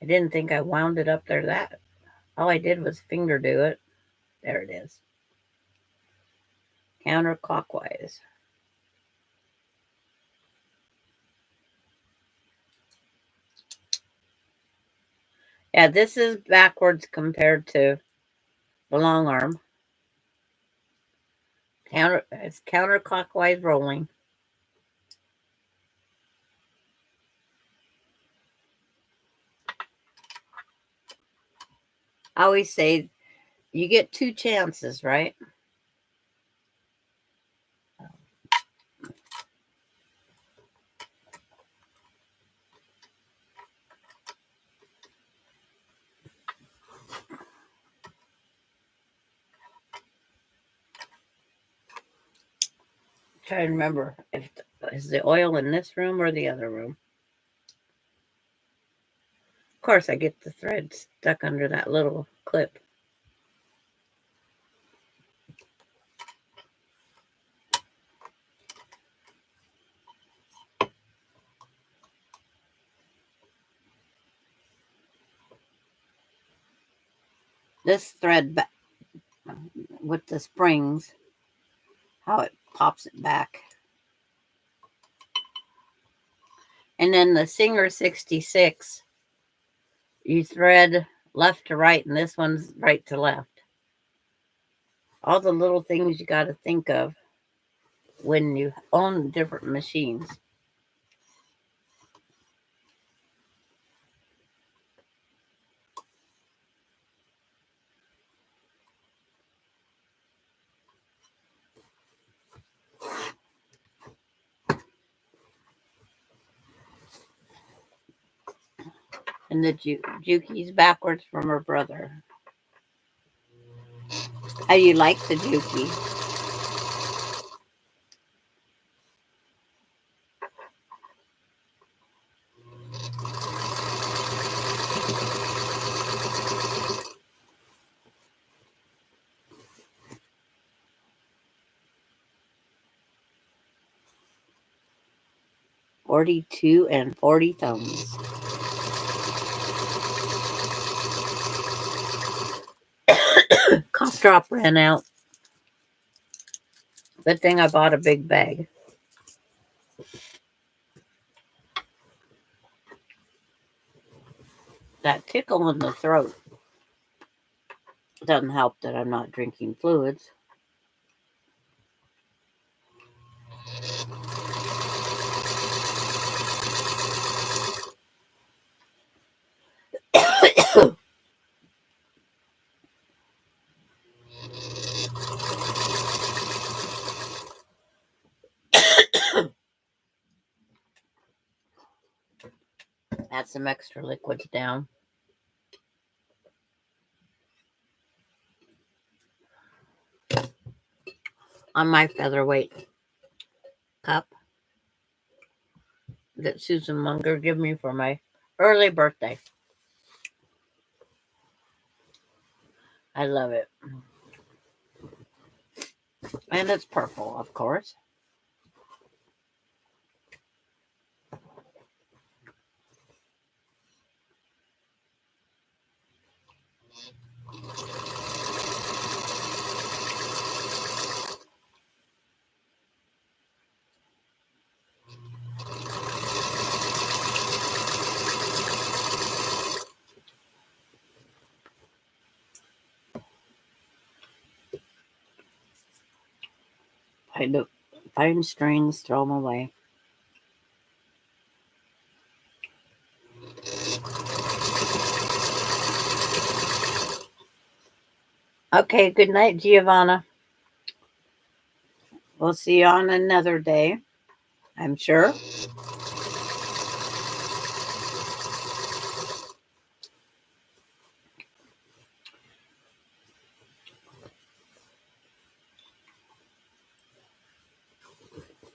I didn't think I wound it up there that. All I did was finger do it. There it is. Counterclockwise. Yeah, this is backwards compared to the long arm. It's counterclockwise rolling. I always say you get 2 chances, right? Try to remember if is the oil in this room or the other room. Of course, I get the thread stuck under that little clip. This thread with the springs, how it pops it back. And then the Singer 66, you thread left to right, and this one's right to left. All the little things you got to think of when you own different machines. And the Juki's backwards from her brother. How do you like the Juki? 42 and 40 thumbs. Cough drop ran out. Good thing I bought a big bag. That tickle in the throat doesn't help that I'm not drinking fluids. Add some extra liquids down. On my featherweight cup that Susan Munger gave me for my early birthday. I love it. And it's purple, of course. Find strings, throw them away. Okay, good night, Giovanna. We'll see you on another day, I'm sure.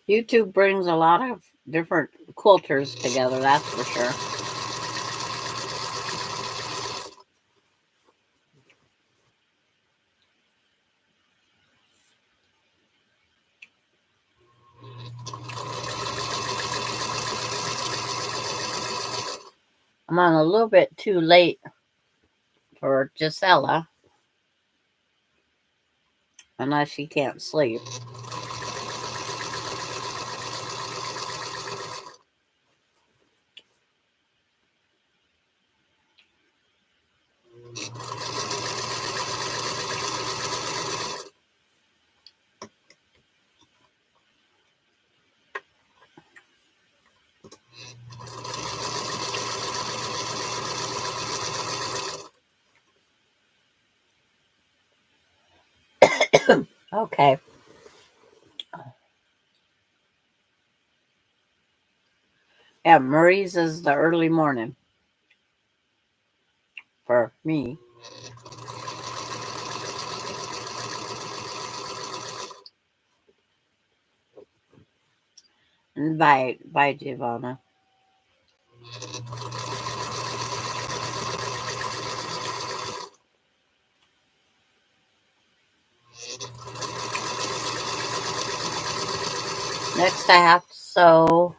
YouTube brings a lot of different quilters together, that's for sure. I'm on a little bit too late for Gisela, unless she can't sleep. Okay. Yeah, Marie's is the early morning for me. And bye, Giovanna. Next, I have to sew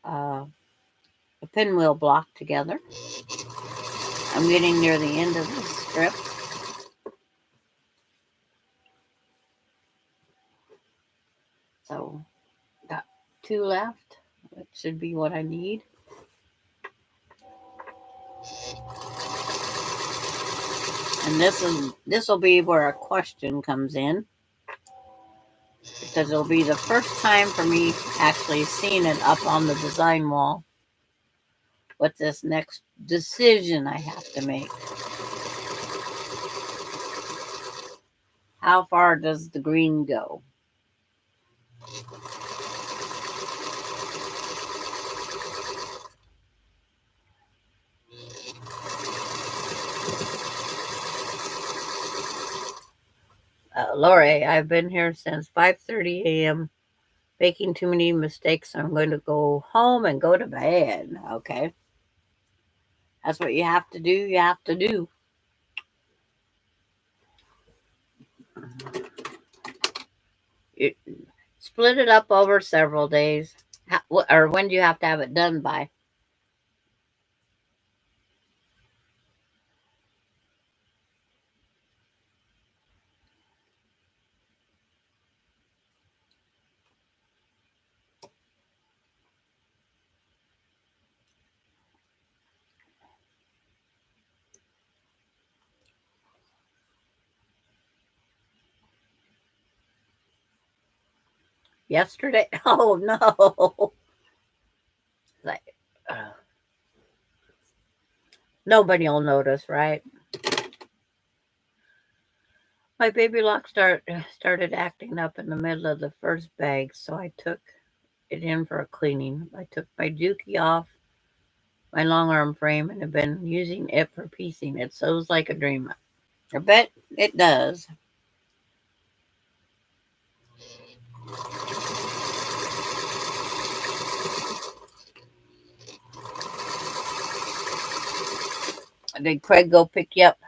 a pinwheel block together. I'm getting near the end of this strip. So, got 2 left. That should be what I need. And this will be where a question comes in, because it'll be the first time for me actually seeing it up on the design wall. What's this next decision I have to make? How far does the green go? Lori, I've been here since 5:30 a.m. making too many mistakes. I'm going to go home and go to bed. Okay. That's what you have to do. You have to do. You split it up over several days. Or when do you have to have it done by? Yesterday? Oh no. Like, uh, nobody will notice, right? My baby lock started acting up in the middle of the first bag, so I took it in for a cleaning. I took my dookie off my long arm frame and have been using it for piecing. It sews like a dream. I bet it does. Did Craig go pick you up?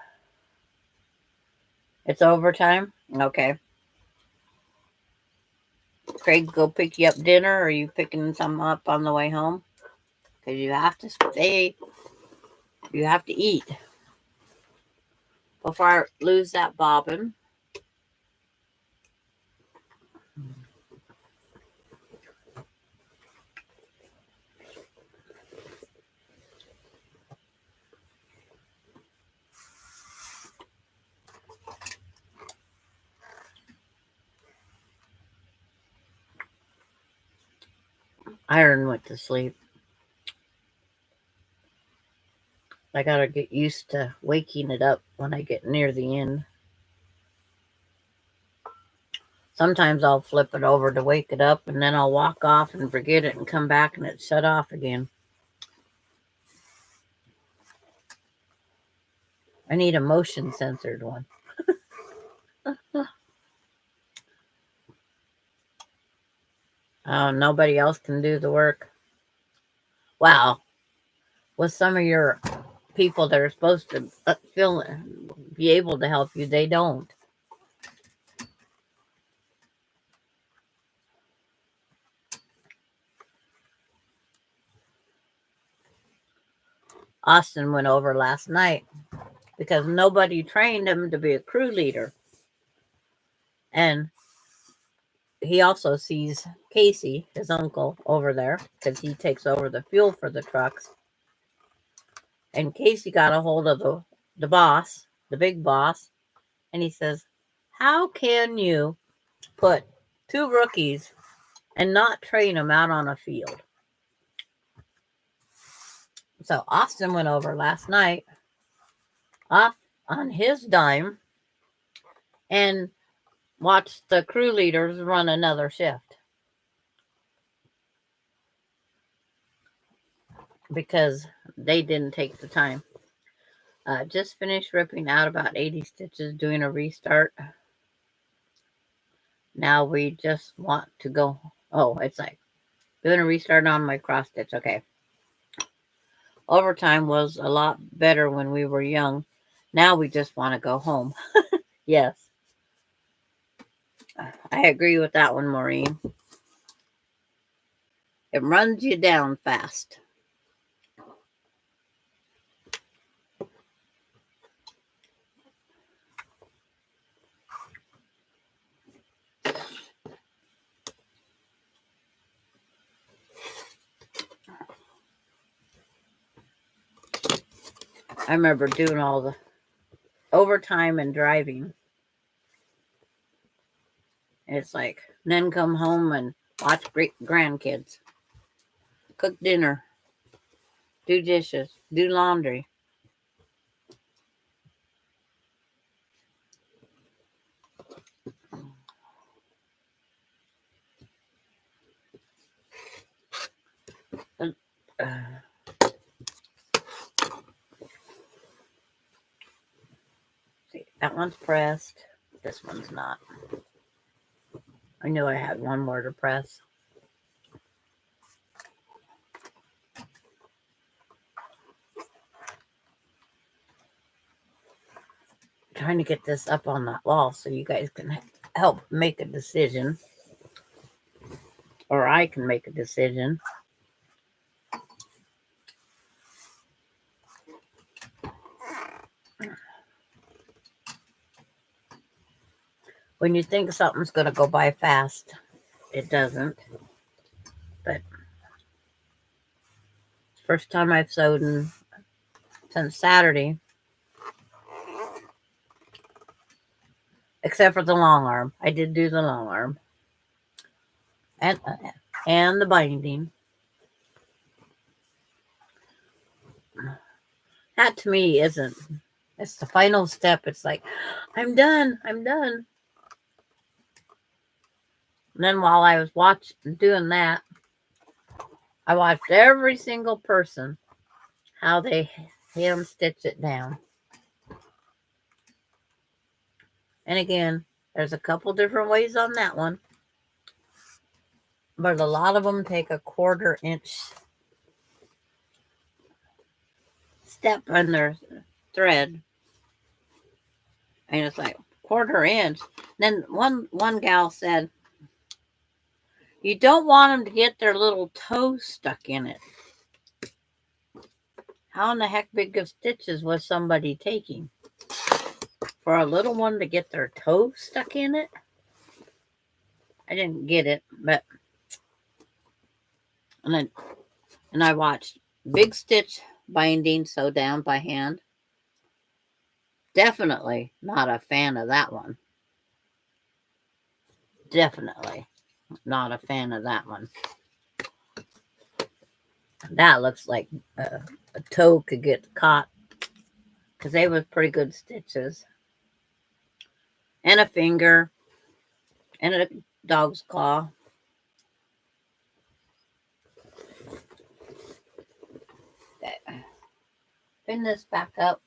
It's overtime? Okay. Craig go pick you up dinner, or are you picking some up on the way home? Because you have to stay, you have to eat before I lose that bobbin. Iron went to sleep. I gotta get used to waking it up when I get near the end. Sometimes I'll flip it over to wake it up, and then I'll walk off and forget it and come back and it's shut off again. I need a motion censored one. Nobody else can do the work. Wow. With some of your people that are supposed to be able to help you, they don't. Austin went over last night because nobody trained him to be a crew leader. And he also sees Casey, his uncle, over there because he takes over the fuel for the trucks. And Casey got a hold of the boss, the big boss, and he says, "How can you put two rookies and not train them out on a field?" So Austin went over last night off on his dime and watched the crew leaders run another shift because they didn't take the time. Just finished ripping out about 80 stitches, doing a restart. Now we just want to go. Oh, it's like doing a restart on my cross stitch. Okay. Overtime was a lot better when we were young. Now we just want to go home. Yes, I agree with that one, Maureen. It runs you down fast. I remember doing all the overtime and driving. It's like, then come home and watch great grandkids, cook dinner, do dishes, do laundry. Uh, see, that one's pressed. This one's not. I knew I had one more to press. Trying to get this up on that wall so you guys can help make a decision. or I can make a decision. When you think something's going to go by fast, it doesn't. But first time I've sewed since Saturday, except for the long arm. I did do the long arm and the binding. That to me isn't. It's the final step. It's like, I'm done. I'm done. And then while I was doing that, I watched every single person how they hem stitch it down. And again, there's a couple different ways on that one, but a lot of them take a 1/4 inch step in their thread, and it's like 1/4 inch. Then one gal said, you don't want them to get their little toes stuck in it. How in the heck big of stitches was somebody taking for a little one to get their toes stuck in it? I didn't get it, but and I watched big stitch binding sew down by hand. Definitely not a fan of that one. Definitely not a fan of that one. That looks like a toe could get caught, because they were pretty good stitches. And a finger and a dog's claw. Pin this back up.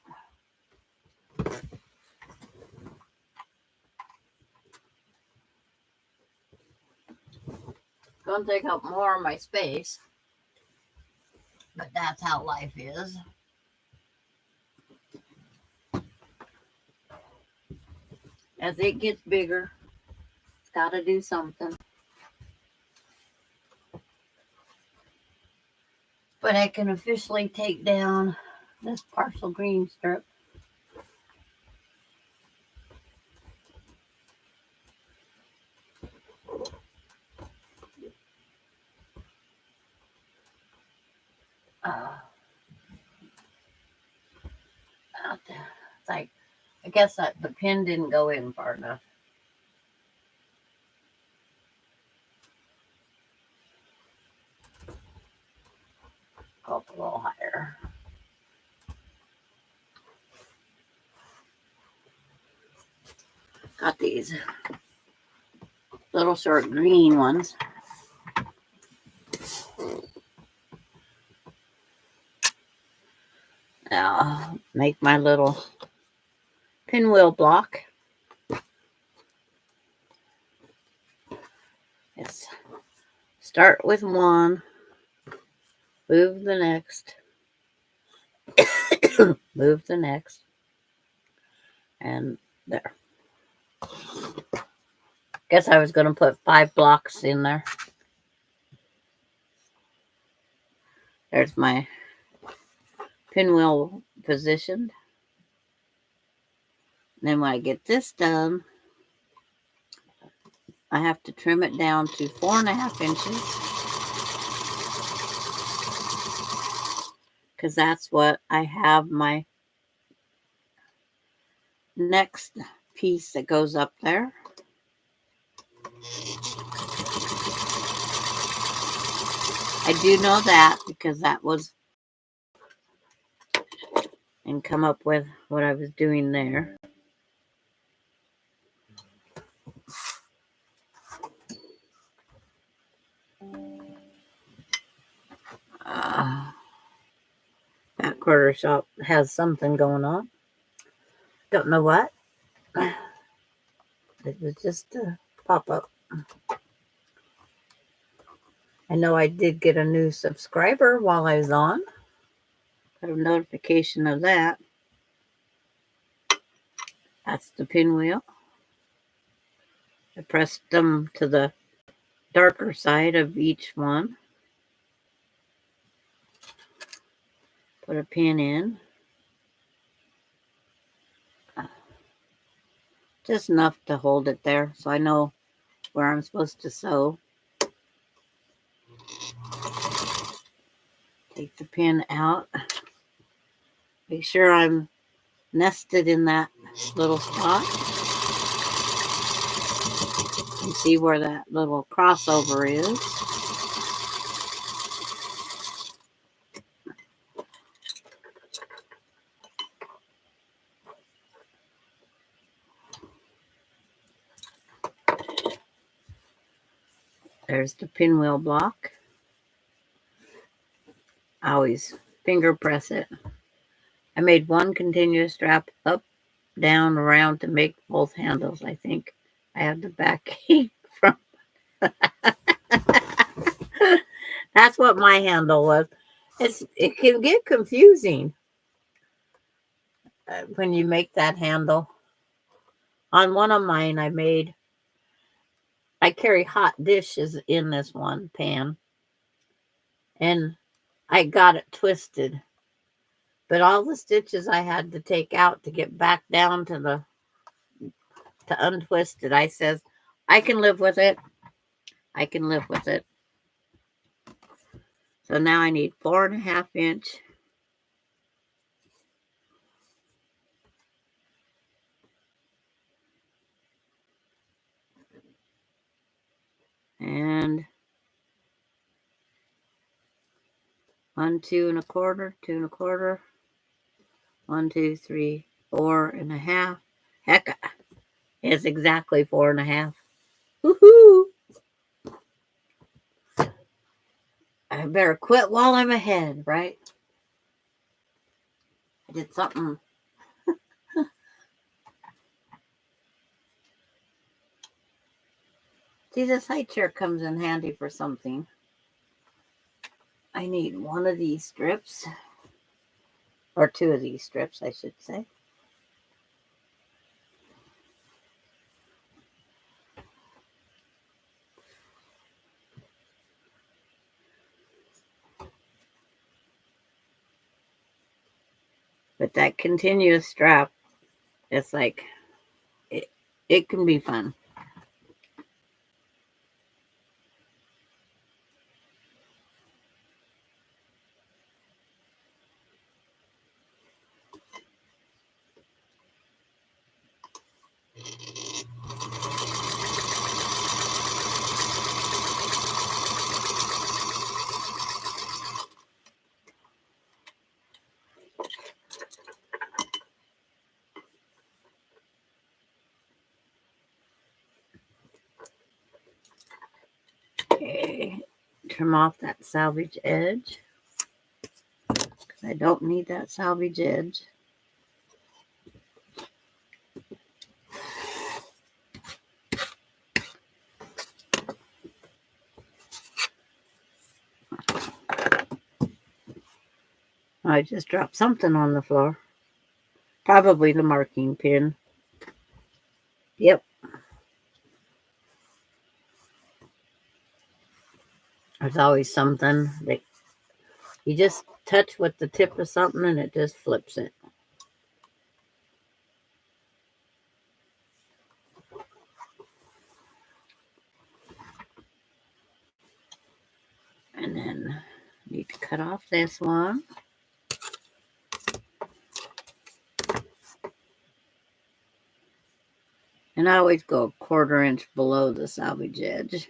Gonna take up more of my space, but that's how life is. As it gets bigger, it's got to do something. But I can officially take down this partial green strip. Out there. It's like, I guess the pin didn't go in far enough. Go up a little higher. Got these little short green ones. Now, make my little pinwheel block. Let's start with one, move the next, move the next, and there. Guess I was going to put 5 blocks in there. There's my pinwheel positioned. And then when I get this done, I have to trim it down to 4.5 inches, because that's what I have my next piece that goes up there. I do know that because that was, and come up with what I was doing there. That quarter shop has something going on. Don't know what. It was just a pop-up. I know I did get a new subscriber while I was on. Got a notification of that. That's the pinwheel. I pressed them to the darker side of each one. Put a pin in. Just enough to hold it there so I know where I'm supposed to sew. Take the pin out. Make sure I'm nested in that little spot. And see where that little crossover is. There's the pinwheel block. I always finger press it. I made one continuous strap up, down, around to make both handles. I think I have the backing from. That's what my handle was. It can get confusing when you make that handle. On one of mine, I carry hot dishes in this one pan, and I got it twisted. But all the stitches I had to take out to get back down to untwist it, I says, I can live with it. I can live with it. So now I need 4.5 inch. And 1, 2.25, 2.25, 1, 2, 3, 4.5. Heck, it's exactly 4.5. Woohoo! I better quit while I'm ahead, right? I did something. See, this high chair comes in handy for something. I need one of these strips, or 2 of these strips, I should say. But that continuous strap, it's like, it can be fun. Okay, trim off that salvage edge. I don't need that salvage edge. I just dropped something on the floor. Probably the marking pin. Yep. There's always something that you just touch with the tip of something and it just flips it. And then need to cut off this one. And I always go 1/4 inch below the salvage edge.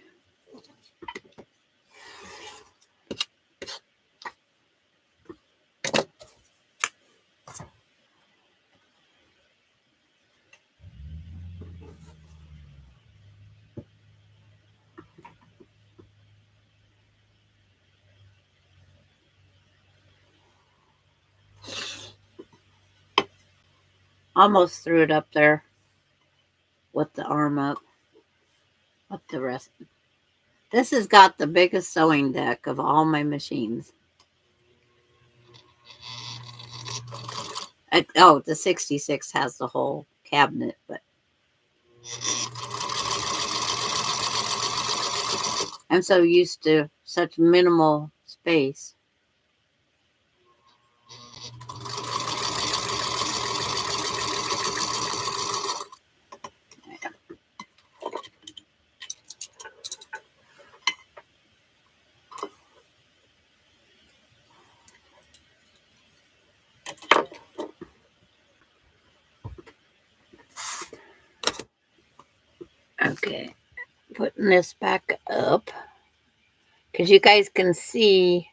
Almost threw it up there with the arm up. Up the rest. This has got the biggest sewing deck of all my machines. The 66 has the whole cabinet, but I'm so used to such minimal space. Okay, putting this back up because you guys can see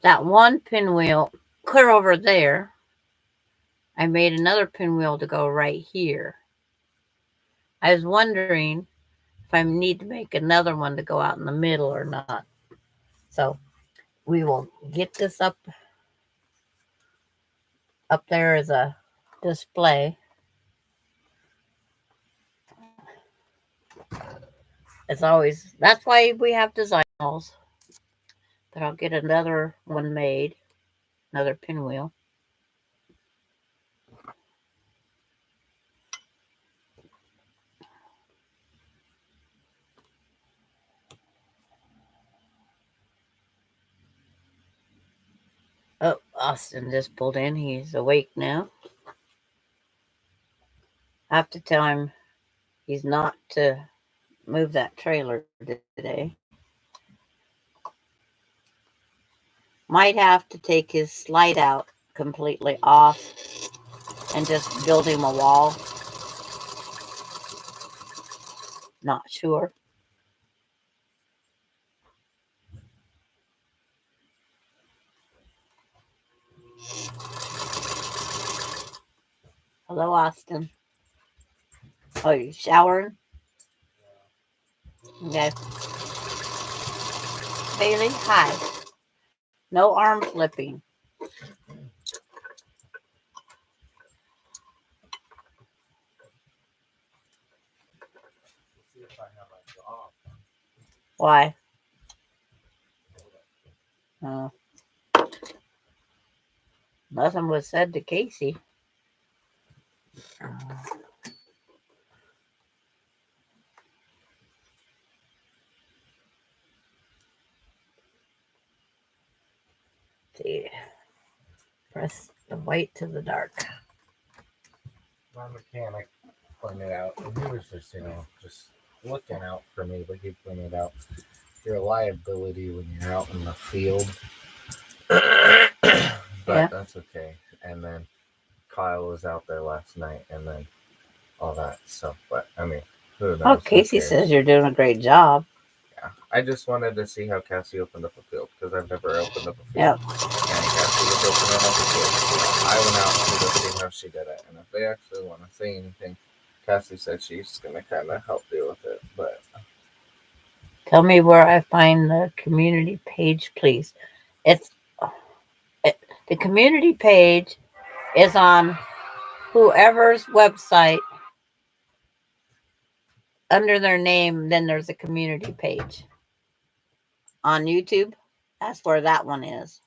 that one pinwheel clear over there. I made another pinwheel to go right here. I was wondering if I need to make another one to go out in the middle or not. So we will get this up there as a display. As always, that's why we have design walls. But I'll get another one made, another pinwheel. Oh, Austin just pulled in. He's awake now. I have to tell him he's not to move that trailer today. Might have to take his slide out completely off and just build him a wall. Not sure. Hello, Austin. Oh, you showering? Okay. Bailey, hi. No arm flipping. Why? Oh, nothing was said to Casey. See, press the white to the dark. My mechanic pointed out, and he was just, just looking out for me, but he pointed out your liability when you're out in the field. But that's okay. And then Kyle was out there last night, and then all that stuff. But I mean, who knows? Oh, Casey says you're doing a great job. Yeah, I just wanted to see how Cassie opened up a field because I've never opened up a field. Yep. And Cassie was opening up a field. So I went out to go see how she did it. And if they actually want to say anything, Cassie said she's going to kind of help deal with it. But tell me where I find the community page, please. The community page is on whoever's website under their name. Then there's a community page on YouTube. That's where that one is.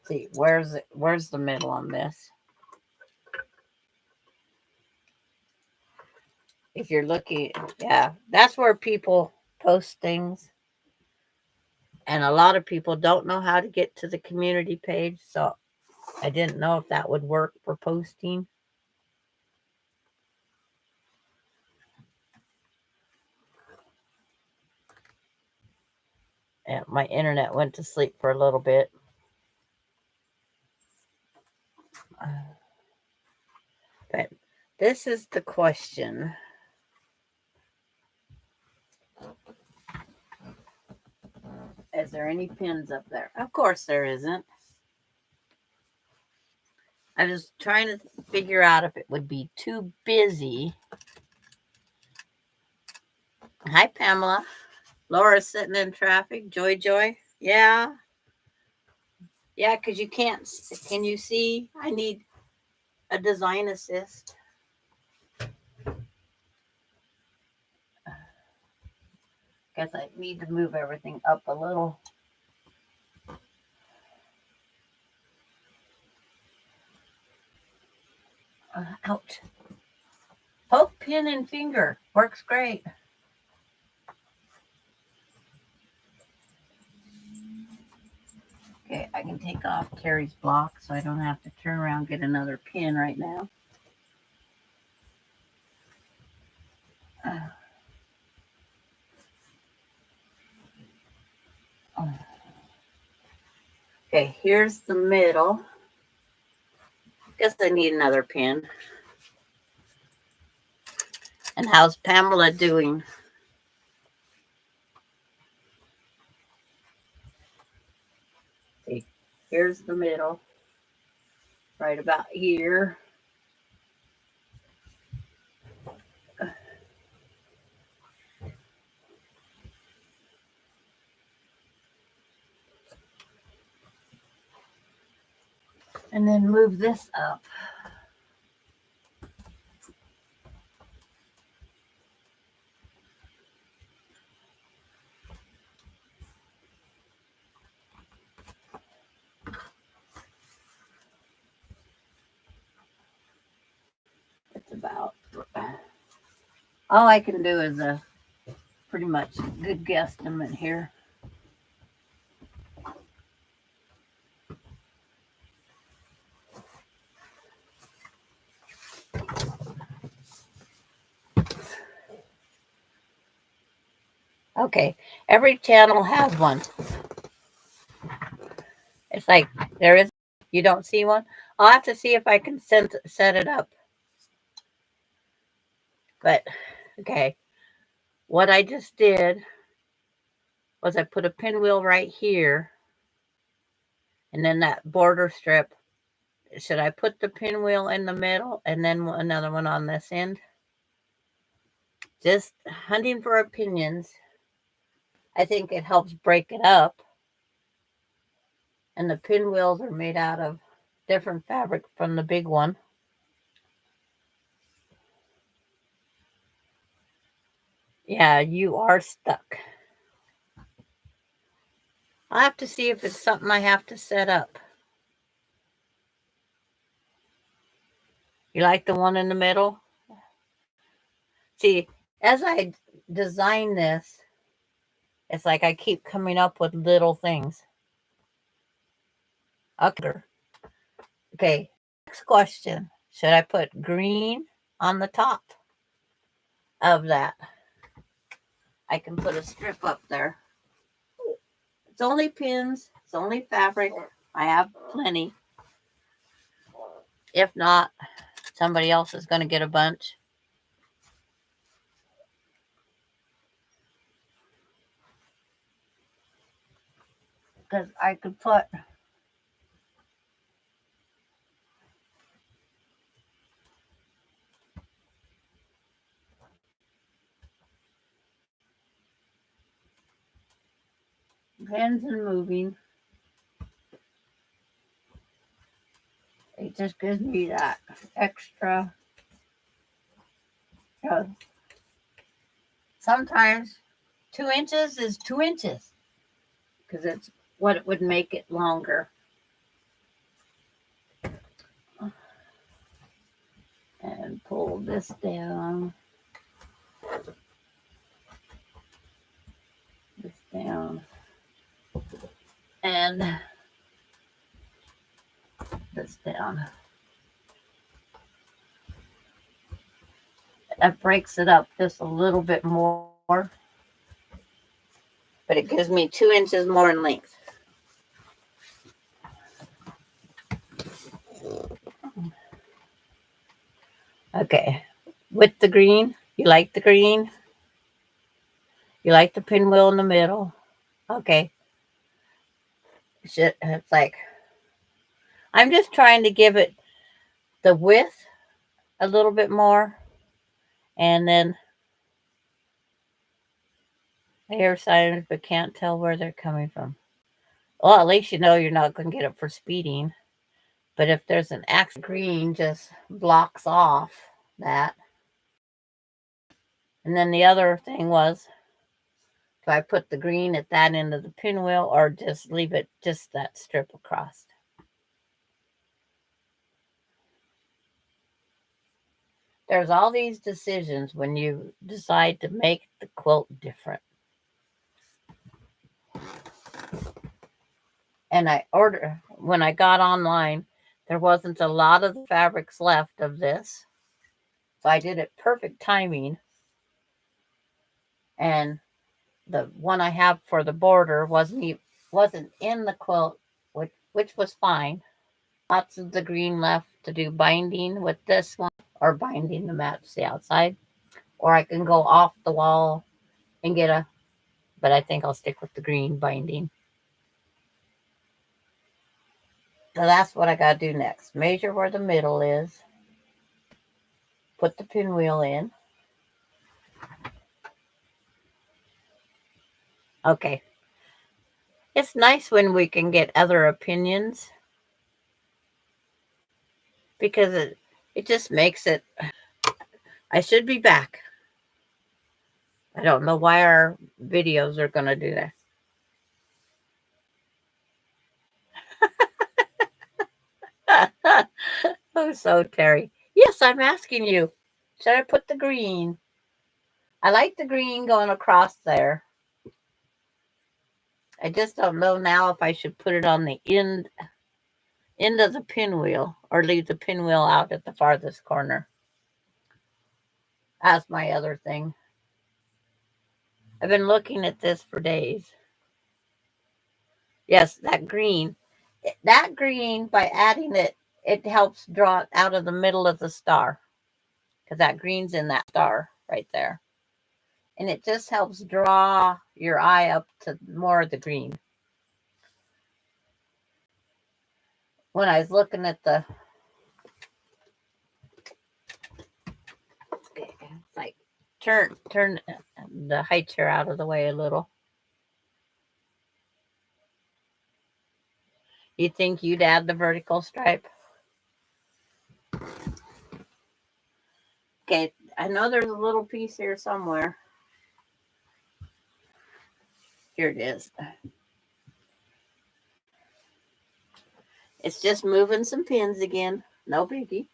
See, where's the middle on this? If you're looking, yeah, that's where people post things. And a lot of people don't know how to get to the community page. So I didn't know if that would work for posting. And my internet went to sleep for a little bit. But this is the question. Is there any pins up there? Of course there isn't. I was trying to figure out if it would be too busy. Hi, Pamela. Laura's sitting in traffic. Joy. Yeah. Yeah, because you can't. Can you see? I need a design assist. Guess I need to move everything up a little. Ouch. Poke, pin, and finger. Works great. Okay, I can take off Terry's block so I don't have to turn around and get another pin right now. Okay, here's the middle. Guess I need another pin. And how's Pamela doing? See, here's the middle. Right about here. And then move this up. It's about all I can do is a pretty much good guesstimate here. Okay, every channel has one. It's like there is, you don't see one? I'll have to see if I can set it up. But, okay, what I just did was I put a pinwheel right here. And then that border strip. Should I put the pinwheel in the middle and then another one on this end? Just hunting for opinions. I think it helps break it up. And the pinwheels are made out of different fabric from the big one. Yeah, you are stuck. I'll have to see if it's something I have to set up. You like the one in the middle? See, as I design this, it's like I keep coming up with little things. Okay, next question. Should I put green on the top of that? I can put a strip up there. It's only pins. It's only fabric. I have plenty. If not, somebody else is going to get a bunch. Because I could put pins and moving. It just gives me that extra. Sometimes 2 inches is 2 inches because it's what it would make it longer. And pull this down. This down. And this down. That breaks it up just a little bit more. But it gives me 2 inches more in length. Okay. With the green. You like the green? You like the pinwheel in the middle? Okay. It's like, I'm just trying to give it the width a little bit more. And then hair signs, but can't tell where they're coming from. Well, at least you know you're not going to get it for speeding. But if there's an accent, green just blocks off that. And then the other thing was, do I put the green at that end of the pinwheel or just leave it just that strip across? There's all these decisions when you decide to make the quilt different. And when I got online, there wasn't a lot of the fabrics left of this. So I did it perfect timing. And the one I have for the border wasn't in the quilt, which was fine. Lots of the green left to do binding with this one, or binding to match the outside. Or I can go off the wall and but I think I'll stick with the green binding. So that's what I got to do next. Measure where the middle is. Put the pinwheel in. Okay. It's nice when we can get other opinions because it just makes it. I should be back. I don't know why our videos are going to do that. Oh, so Terry. Yes, I'm asking you. Should I put the green? I like the green going across there. I just don't know now if I should put it on the end of the pinwheel or leave the pinwheel out at the farthest corner. That's my other thing. I've been looking at this for days. Yes, that green. That green, by adding it, it helps draw it out of the middle of the star. Because that green's in that star right there. And it just helps draw your eye up to more of the green. When I was looking at it's like turn the high chair out of the way a little. You think you'd add the vertical stripe? Okay, I know there's a little piece here somewhere. Here it is. It's just moving some pins again. No biggie.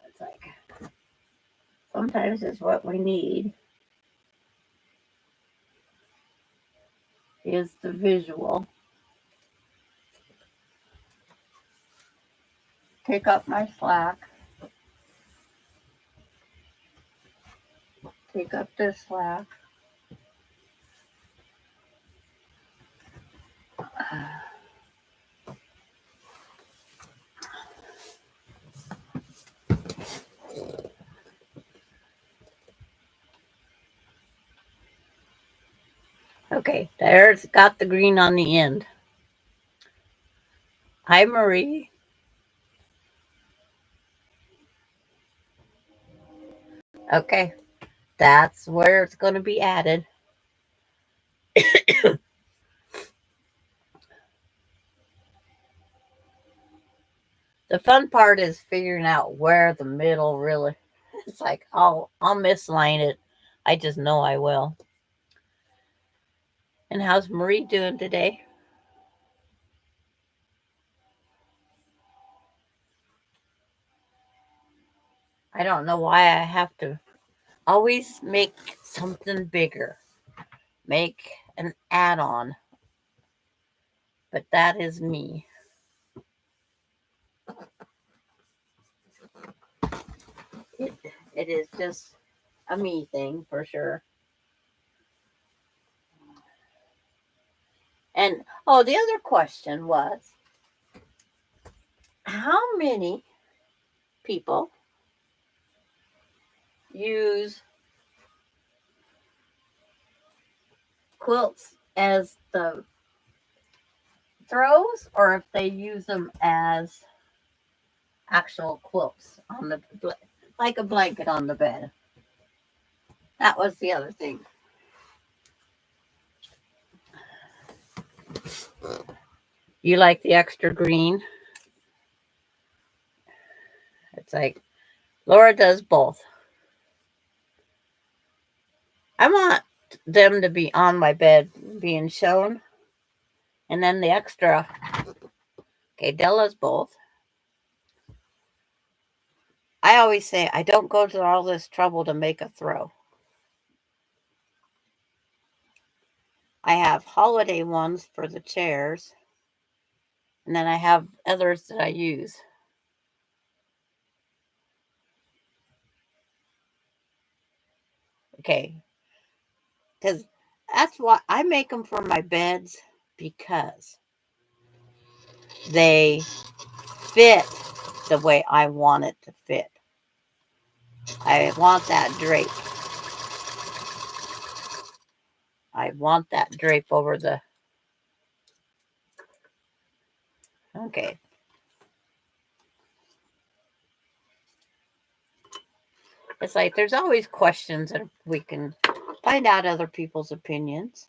It's like sometimes it's what we need is the visual. Pick up my slack. Pick up this slack. Okay, there's got the green on the end. Hi, Marie. Okay, that's where it's going to be added. The fun part is figuring out where the middle really. It's like I'll misline it. I just know I will. And how's Marie doing today? I don't know why I have to always make something bigger. Make an add-on. But that is me. It, it is just a me thing for sure. And oh, the other question was how many people use quilts as the throws or if they use them as actual quilts on the like a blanket on the bed. That was the other thing. You like the extra green? It's like Laura does both. I want them to be on my bed being shown. And then the extra. Okay, Della's both. I always say I don't go to all this trouble to make a throw. I have holiday ones for the chairs. And then I have others that I use. Okay. Because that's why I make them for my beds, because they fit the way I want it to fit. I want that drape. I want that drape over the... Okay. It's like there's always questions that we can find out other people's opinions.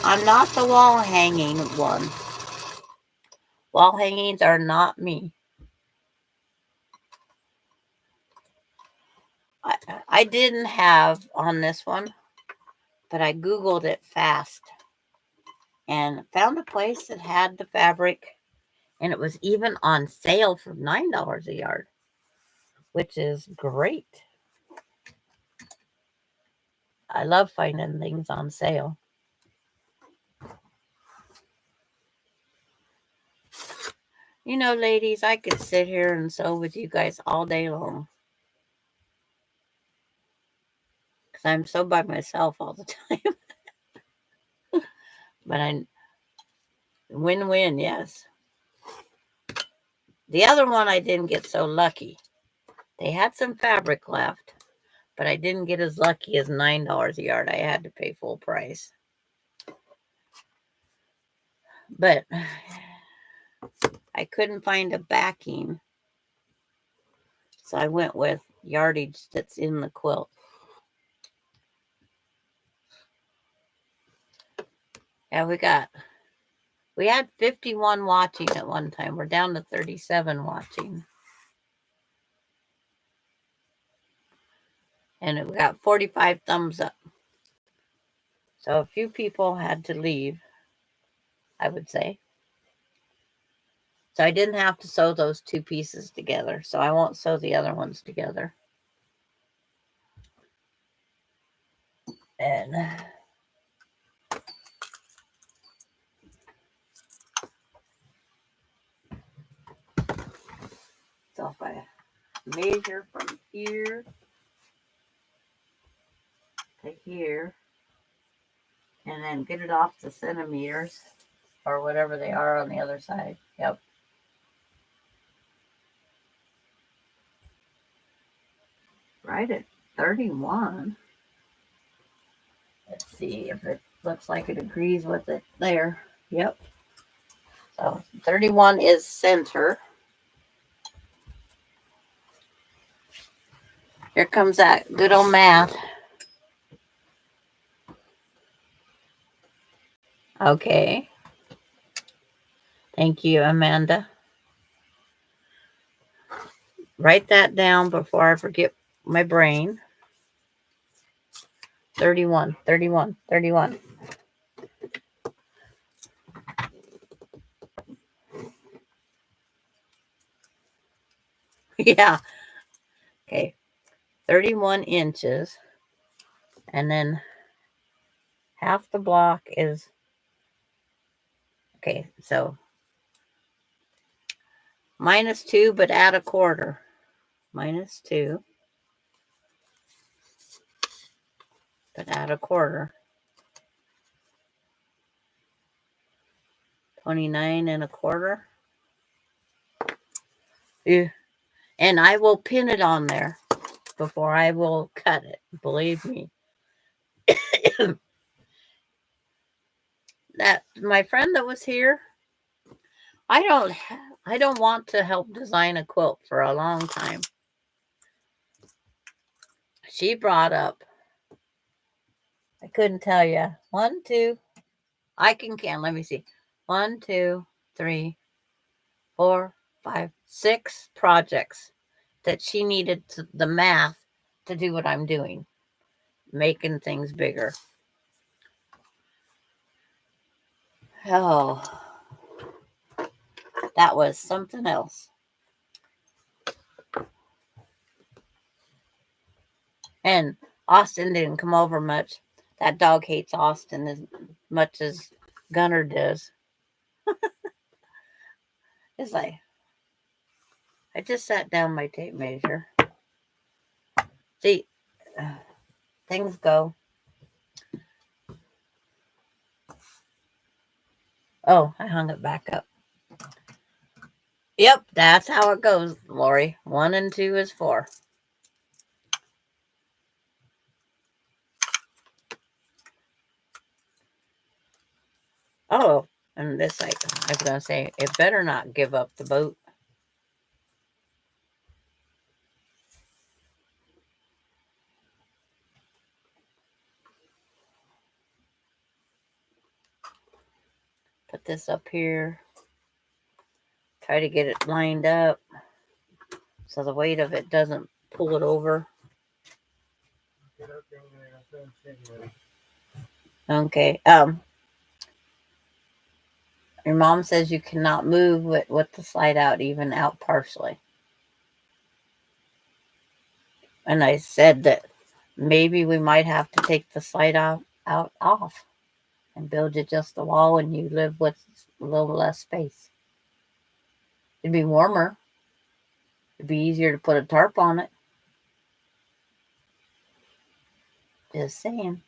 I'm not the wall hanging one. Wall hangings are not me. I didn't have on this one, but I Googled it fast and found a place that had the fabric, and it was even on sale for $9 a yard, which is great. I love finding things on sale. You know, ladies, I could sit here and sew with you guys all day long, because I'm so by myself all the time. But I win-win, yes. The other one, I didn't get so lucky. They had some fabric left, but I didn't get as lucky as $9 a yard. I had to pay full price. But I couldn't find a backing, so I went with yardage that's in the quilt. Yeah, we had 51 watching at one time. We're down to 37 watching. And we got 45 thumbs up. So a few people had to leave, I would say. So I didn't have to sew those two pieces together. So I won't sew the other ones together. And so if I measure from here to here, and then get it off the centimeters or whatever they are on the other side. Yep. Right at 31. Let's see if it looks like it agrees with it there. Yep. So 31 is center. Here comes that good old math. Okay. Thank you, Amanda. Write that down before I forget my brain. 31, 31, 31. Yeah. Okay. 31 inches. And then half the block is... Okay, so -2, but add a quarter. -2, but add a quarter. 29 and a quarter. Yeah. And I will pin it on there before I will cut it. Believe me. That my friend that was here, I don't want to help design a quilt for a long time. She brought up, I couldn't tell you, 1, 2, I can count. Let me see. 1, 2, 3, 4, 5, 6 projects that she needed the math to do what I'm doing, making things bigger. Oh, that was something else. And Austin didn't come over much. That dog hates Austin as much as Gunner does. It's like, I just sat down my tape measure. See, things go. Oh, I hung it back up. Yep, that's how it goes, Lori. 1 and 2 is 4. Oh, and this, like, I was going to say, it better not give up the boat. Put this up here. Try to get it lined up so the weight of it doesn't pull it over. Okay. Your mom says you cannot move with the slide out, even out partially. And I said that maybe we might have to take the slide out off and build you just a wall and you live with a little less space. It'd be warmer. It'd be easier to put a tarp on it. Just saying.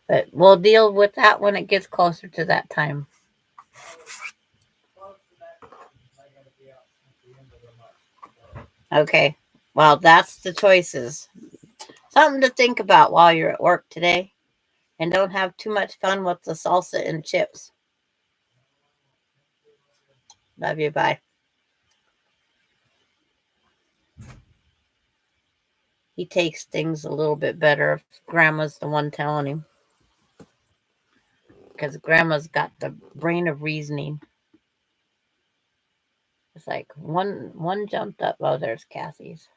But we'll deal with that when it gets closer to that time. Okay. Well, that's the choices. Something to think about while you're at work today. And don't have too much fun with the salsa and chips. Love you. Bye. He takes things a little bit better if Grandma's the one telling him. Because Grandma's got the brain of reasoning. It's like one jumped up. Oh, there's Kathy's.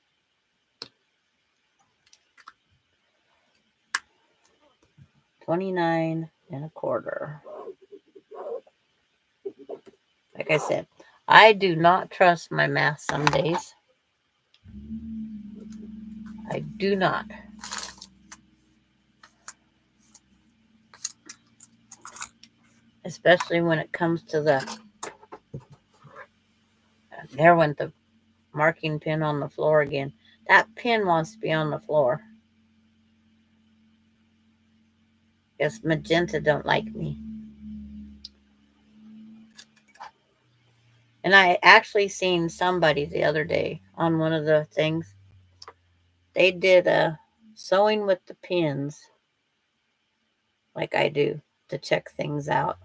$29.25. Like I said, I do not trust my math some days. I do not. Especially when it comes to the... There went the marking pin on the floor again. That pin wants to be on the floor. Guess magenta don't like me. And I actually seen somebody the other day on one of the things. They did a sewing with the pins like I do to check things out.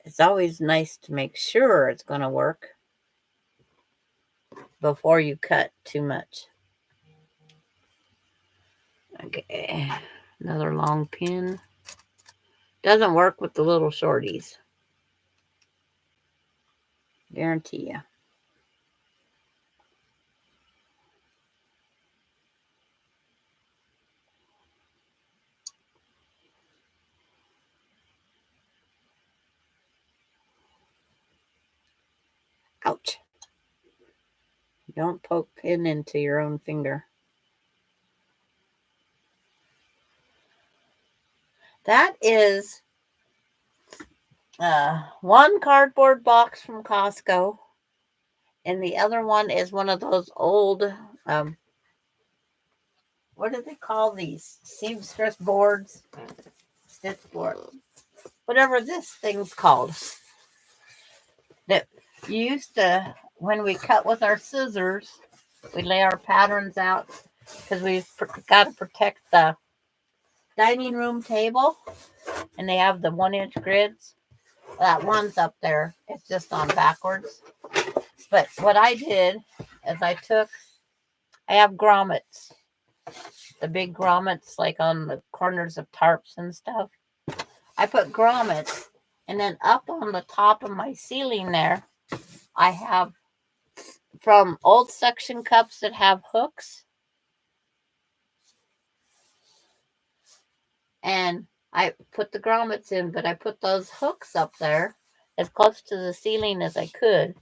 It's always nice to make sure it's going to work before you cut too much. Okay, another long pin. Doesn't work with the little shorties. Guarantee you. Ouch. Don't poke pin into your own finger. That is one cardboard box from Costco. And the other one is one of those old, what do they call these? Seamstress boards? Stitch board. Whatever this thing's called. That you used to, when we cut with our scissors, we lay our patterns out because we've got to protect the dining room table. And they have the 1-inch grids. That one's up there. It's just on backwards. But what I did is I have grommets, the big grommets like on the corners of tarps and stuff. I put grommets, and then up on the top of my ceiling there, I have from old suction cups that have hooks. And I put the grommets in, but I put those hooks up there as close to the ceiling as I could.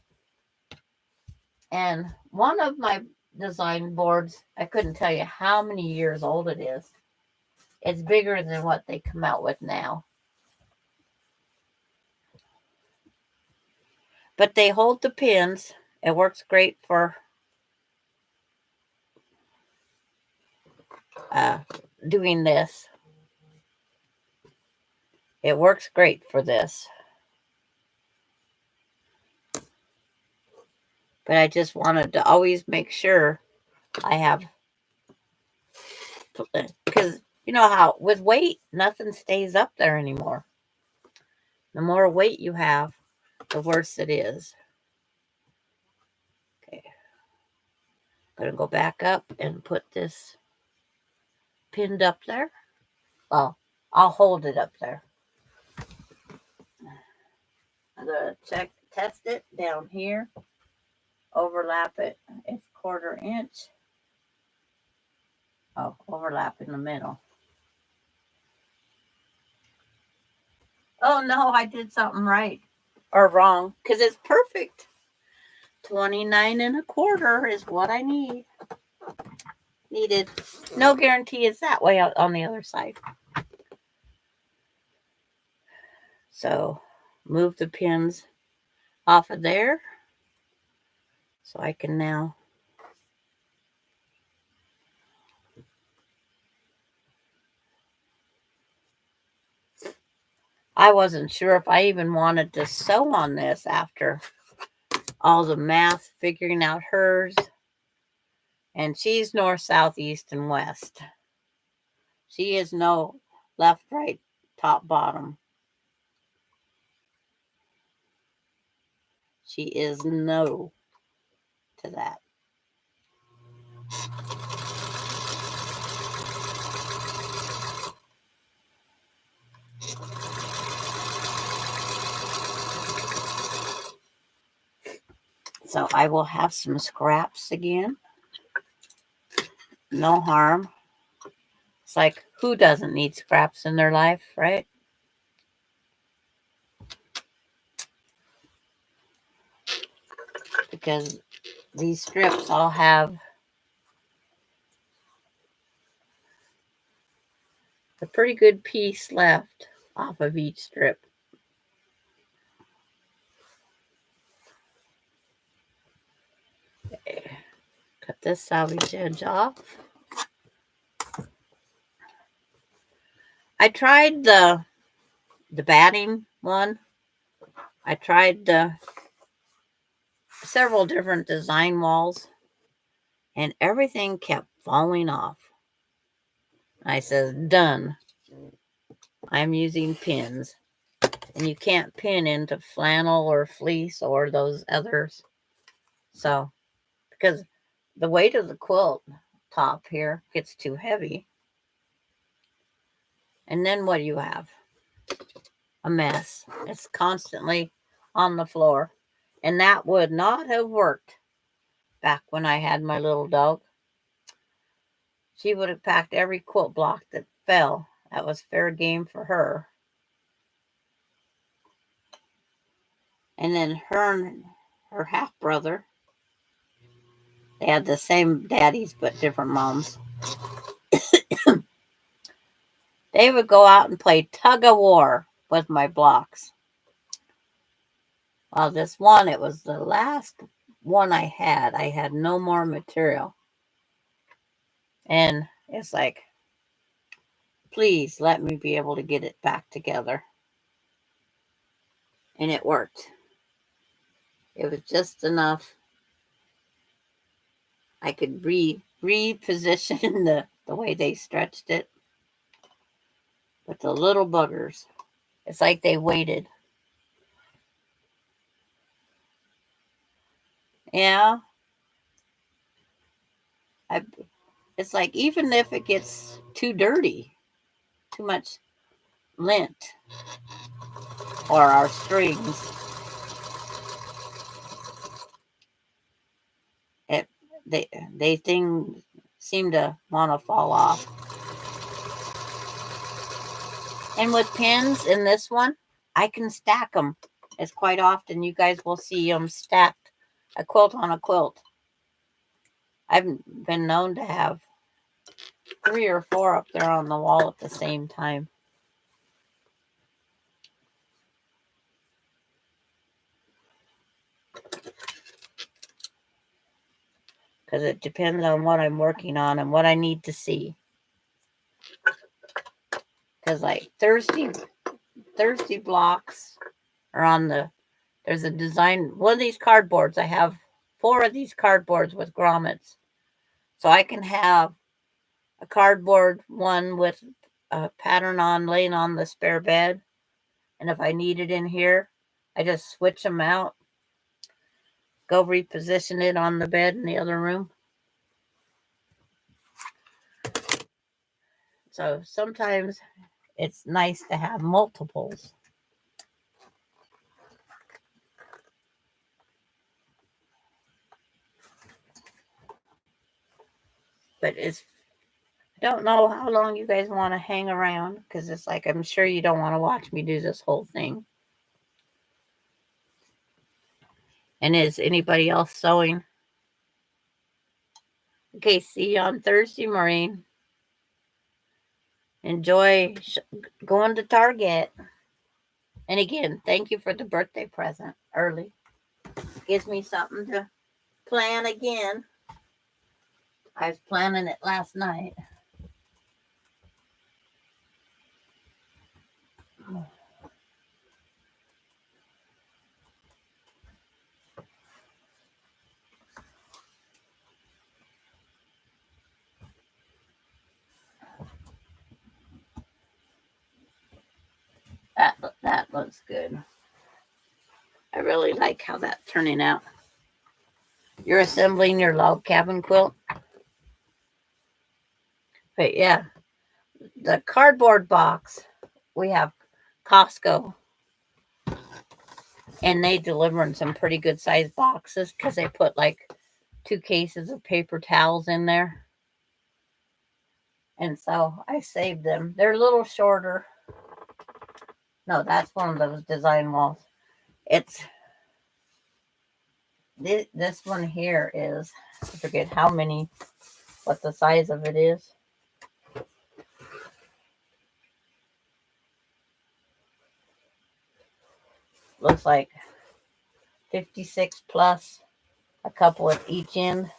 And one of my design boards, I couldn't tell you how many years old it is. It's bigger than what they come out with now. But they hold the pins. It works great for doing this. It works great for this. But I just wanted to always make sure I have, because you know how with weight, nothing stays up there anymore. The more weight you have, the worse it is. Okay. I'm going to go back up and put this pinned up there. Well, I'll hold it up there. I'm going to test it down here. Overlap it. It's 1/4 inch. Oh, overlap in the middle. Oh no, I did something right or wrong because it's perfect. 29 1/4 is what I needed. No guarantee it's that way out on the other side. So move the pins off of there so I can now I wasn't sure if I even wanted to sew on this after all the math, figuring out hers. And she's north, south, east, and west. She is no left, right, top, bottom. She is no to that. So I will have some scraps again. No harm. It's like, who doesn't need scraps in their life, right? Because these strips all have a pretty good piece left off of each strip. Okay. Cut this salvage edge off. I tried the batting one. I tried several different design walls, and everything kept falling off. I said, done. I'm using pins. And you can't pin into flannel or fleece or those others. So, because the weight of the quilt top here gets too heavy. And then what do you have? A mess. It's constantly on the floor. And that would not have worked back when I had my little dog. She would have packed every quilt block that fell. That was fair game for her. And then her and her half brother, they had the same daddies but different moms. They would go out and play tug of war with my blocks. Well, this one, it was the last one I had. I had no more material. And it's like, please let me be able to get it back together. And it worked. It was just enough. I could reposition the way they stretched it. But the little buggers, it's like they waited. Yeah, I, it's like even if it gets too dirty, too much lint or our strings, it they seem to want to fall off. And with pins in this one, I can stack them. It's quite often you guys will see them stacked, a quilt on a quilt. I've been known to have 3 or 4 up there on the wall at the same time. Because it depends on what I'm working on and what I need to see. Because like Thursday blocks are on there's a design, one of these cardboards. I have 4 of these cardboards with grommets. So I can have a cardboard one with a pattern on laying on the spare bed. And if I need it in here, I just switch them out, go reposition it on the bed in the other room. So sometimes it's nice to have multiples. But I don't know how long you guys want to hang around because it's like I'm sure you don't want to watch me do this whole thing. And is anybody else sewing? Okay, see you on Thursday, Maureen. Enjoy going to Target. And again, thank you for the birthday present early. Gives me something to plan again. I was planning it last night. That looks good. I really like how that's turning out. You're assembling your log cabin quilt. But yeah, the cardboard box, we have Costco, and they deliver in some pretty good sized boxes because they put like 2 cases of paper towels in there. And so I saved them. They're a little shorter. No, that's one of those design walls. It's this one here is, I forget what the size of it is. Looks like 56 plus, a couple at each end.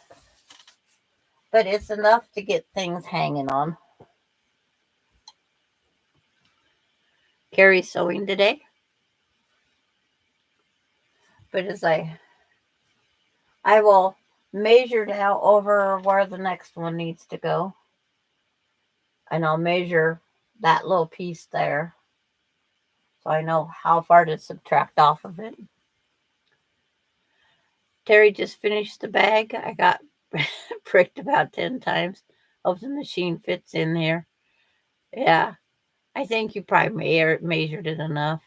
But it's enough to get things hanging on. Carrie's sewing today. But as I will measure now over where the next one needs to go. And I'll measure that little piece there. So I know how far to subtract off of it. Terry just finished the bag. I got pricked about 10 times. Hope the machine fits in there. Yeah, I think you probably measured it enough.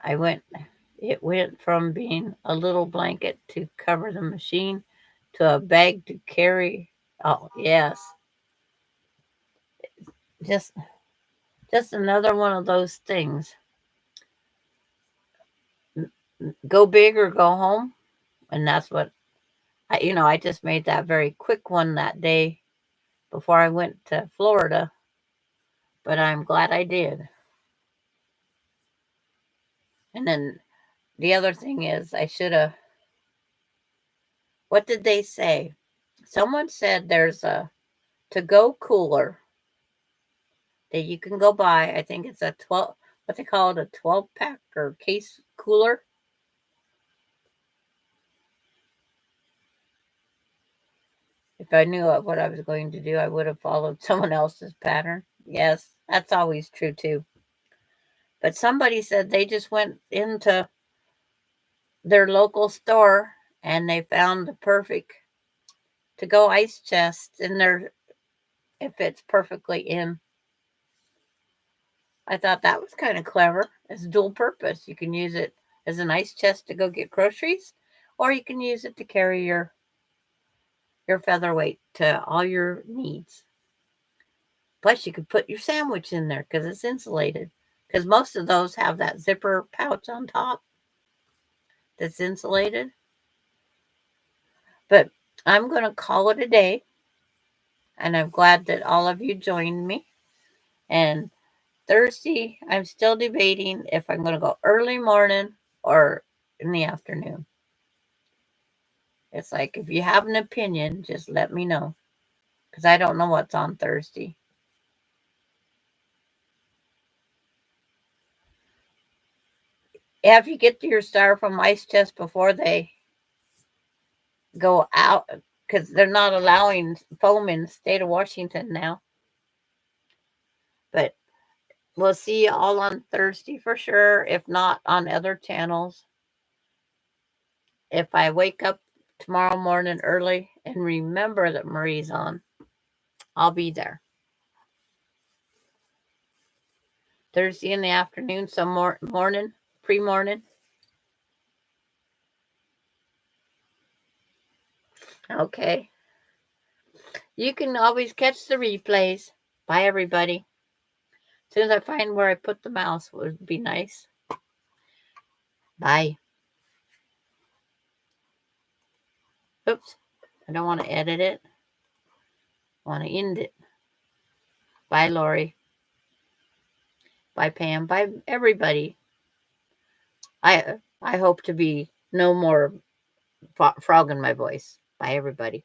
It went from being a little blanket to cover the machine to a bag to carry. Oh, yes. Just another one of those things. Go big or go home. And that's what I just made that very quick one that day before I went to Florida. But I'm glad I did. And then the other thing is, I should have. What did they say? Someone said there's a to go cooler that you can go buy. I think it's a 12, what they call it, a 12 pack or case cooler. If I knew what I was going to do, I would have followed someone else's pattern. Yes, that's always true too. But somebody said they just went into their local store and they found the perfect to go ice chest in there. It fits perfectly in. I thought that was kind of clever. It's dual purpose. You can use it as an ice chest to go get groceries, or you can use it to carry your featherweight to all your needs. Plus, you could put your sandwich in there because it's insulated. Because most of those have that zipper pouch on top that's insulated. But I'm going to call it a day. And I'm glad that all of you joined me. And Thursday, I'm still debating if I'm going to go early morning or in the afternoon. It's like if you have an opinion, just let me know. Because I don't know what's on Thursday. If you get to your styrofoam ice chest before they go out, because they're not allowing foam in the state of Washington now. But we'll see you all on Thursday for sure, if not on other channels. If I wake up tomorrow morning early and remember that Marie's on, I'll be there. Thursday in the afternoon, some more morning, pre-morning. Okay. You can always catch the replays. Bye, everybody. As soon as I find where I put the mouse would be nice. Bye. Oops. I don't want to edit it. I want to end it. Bye, Lori. Bye, Pam. Bye, everybody. I hope to be no more frog in my voice. Bye, everybody.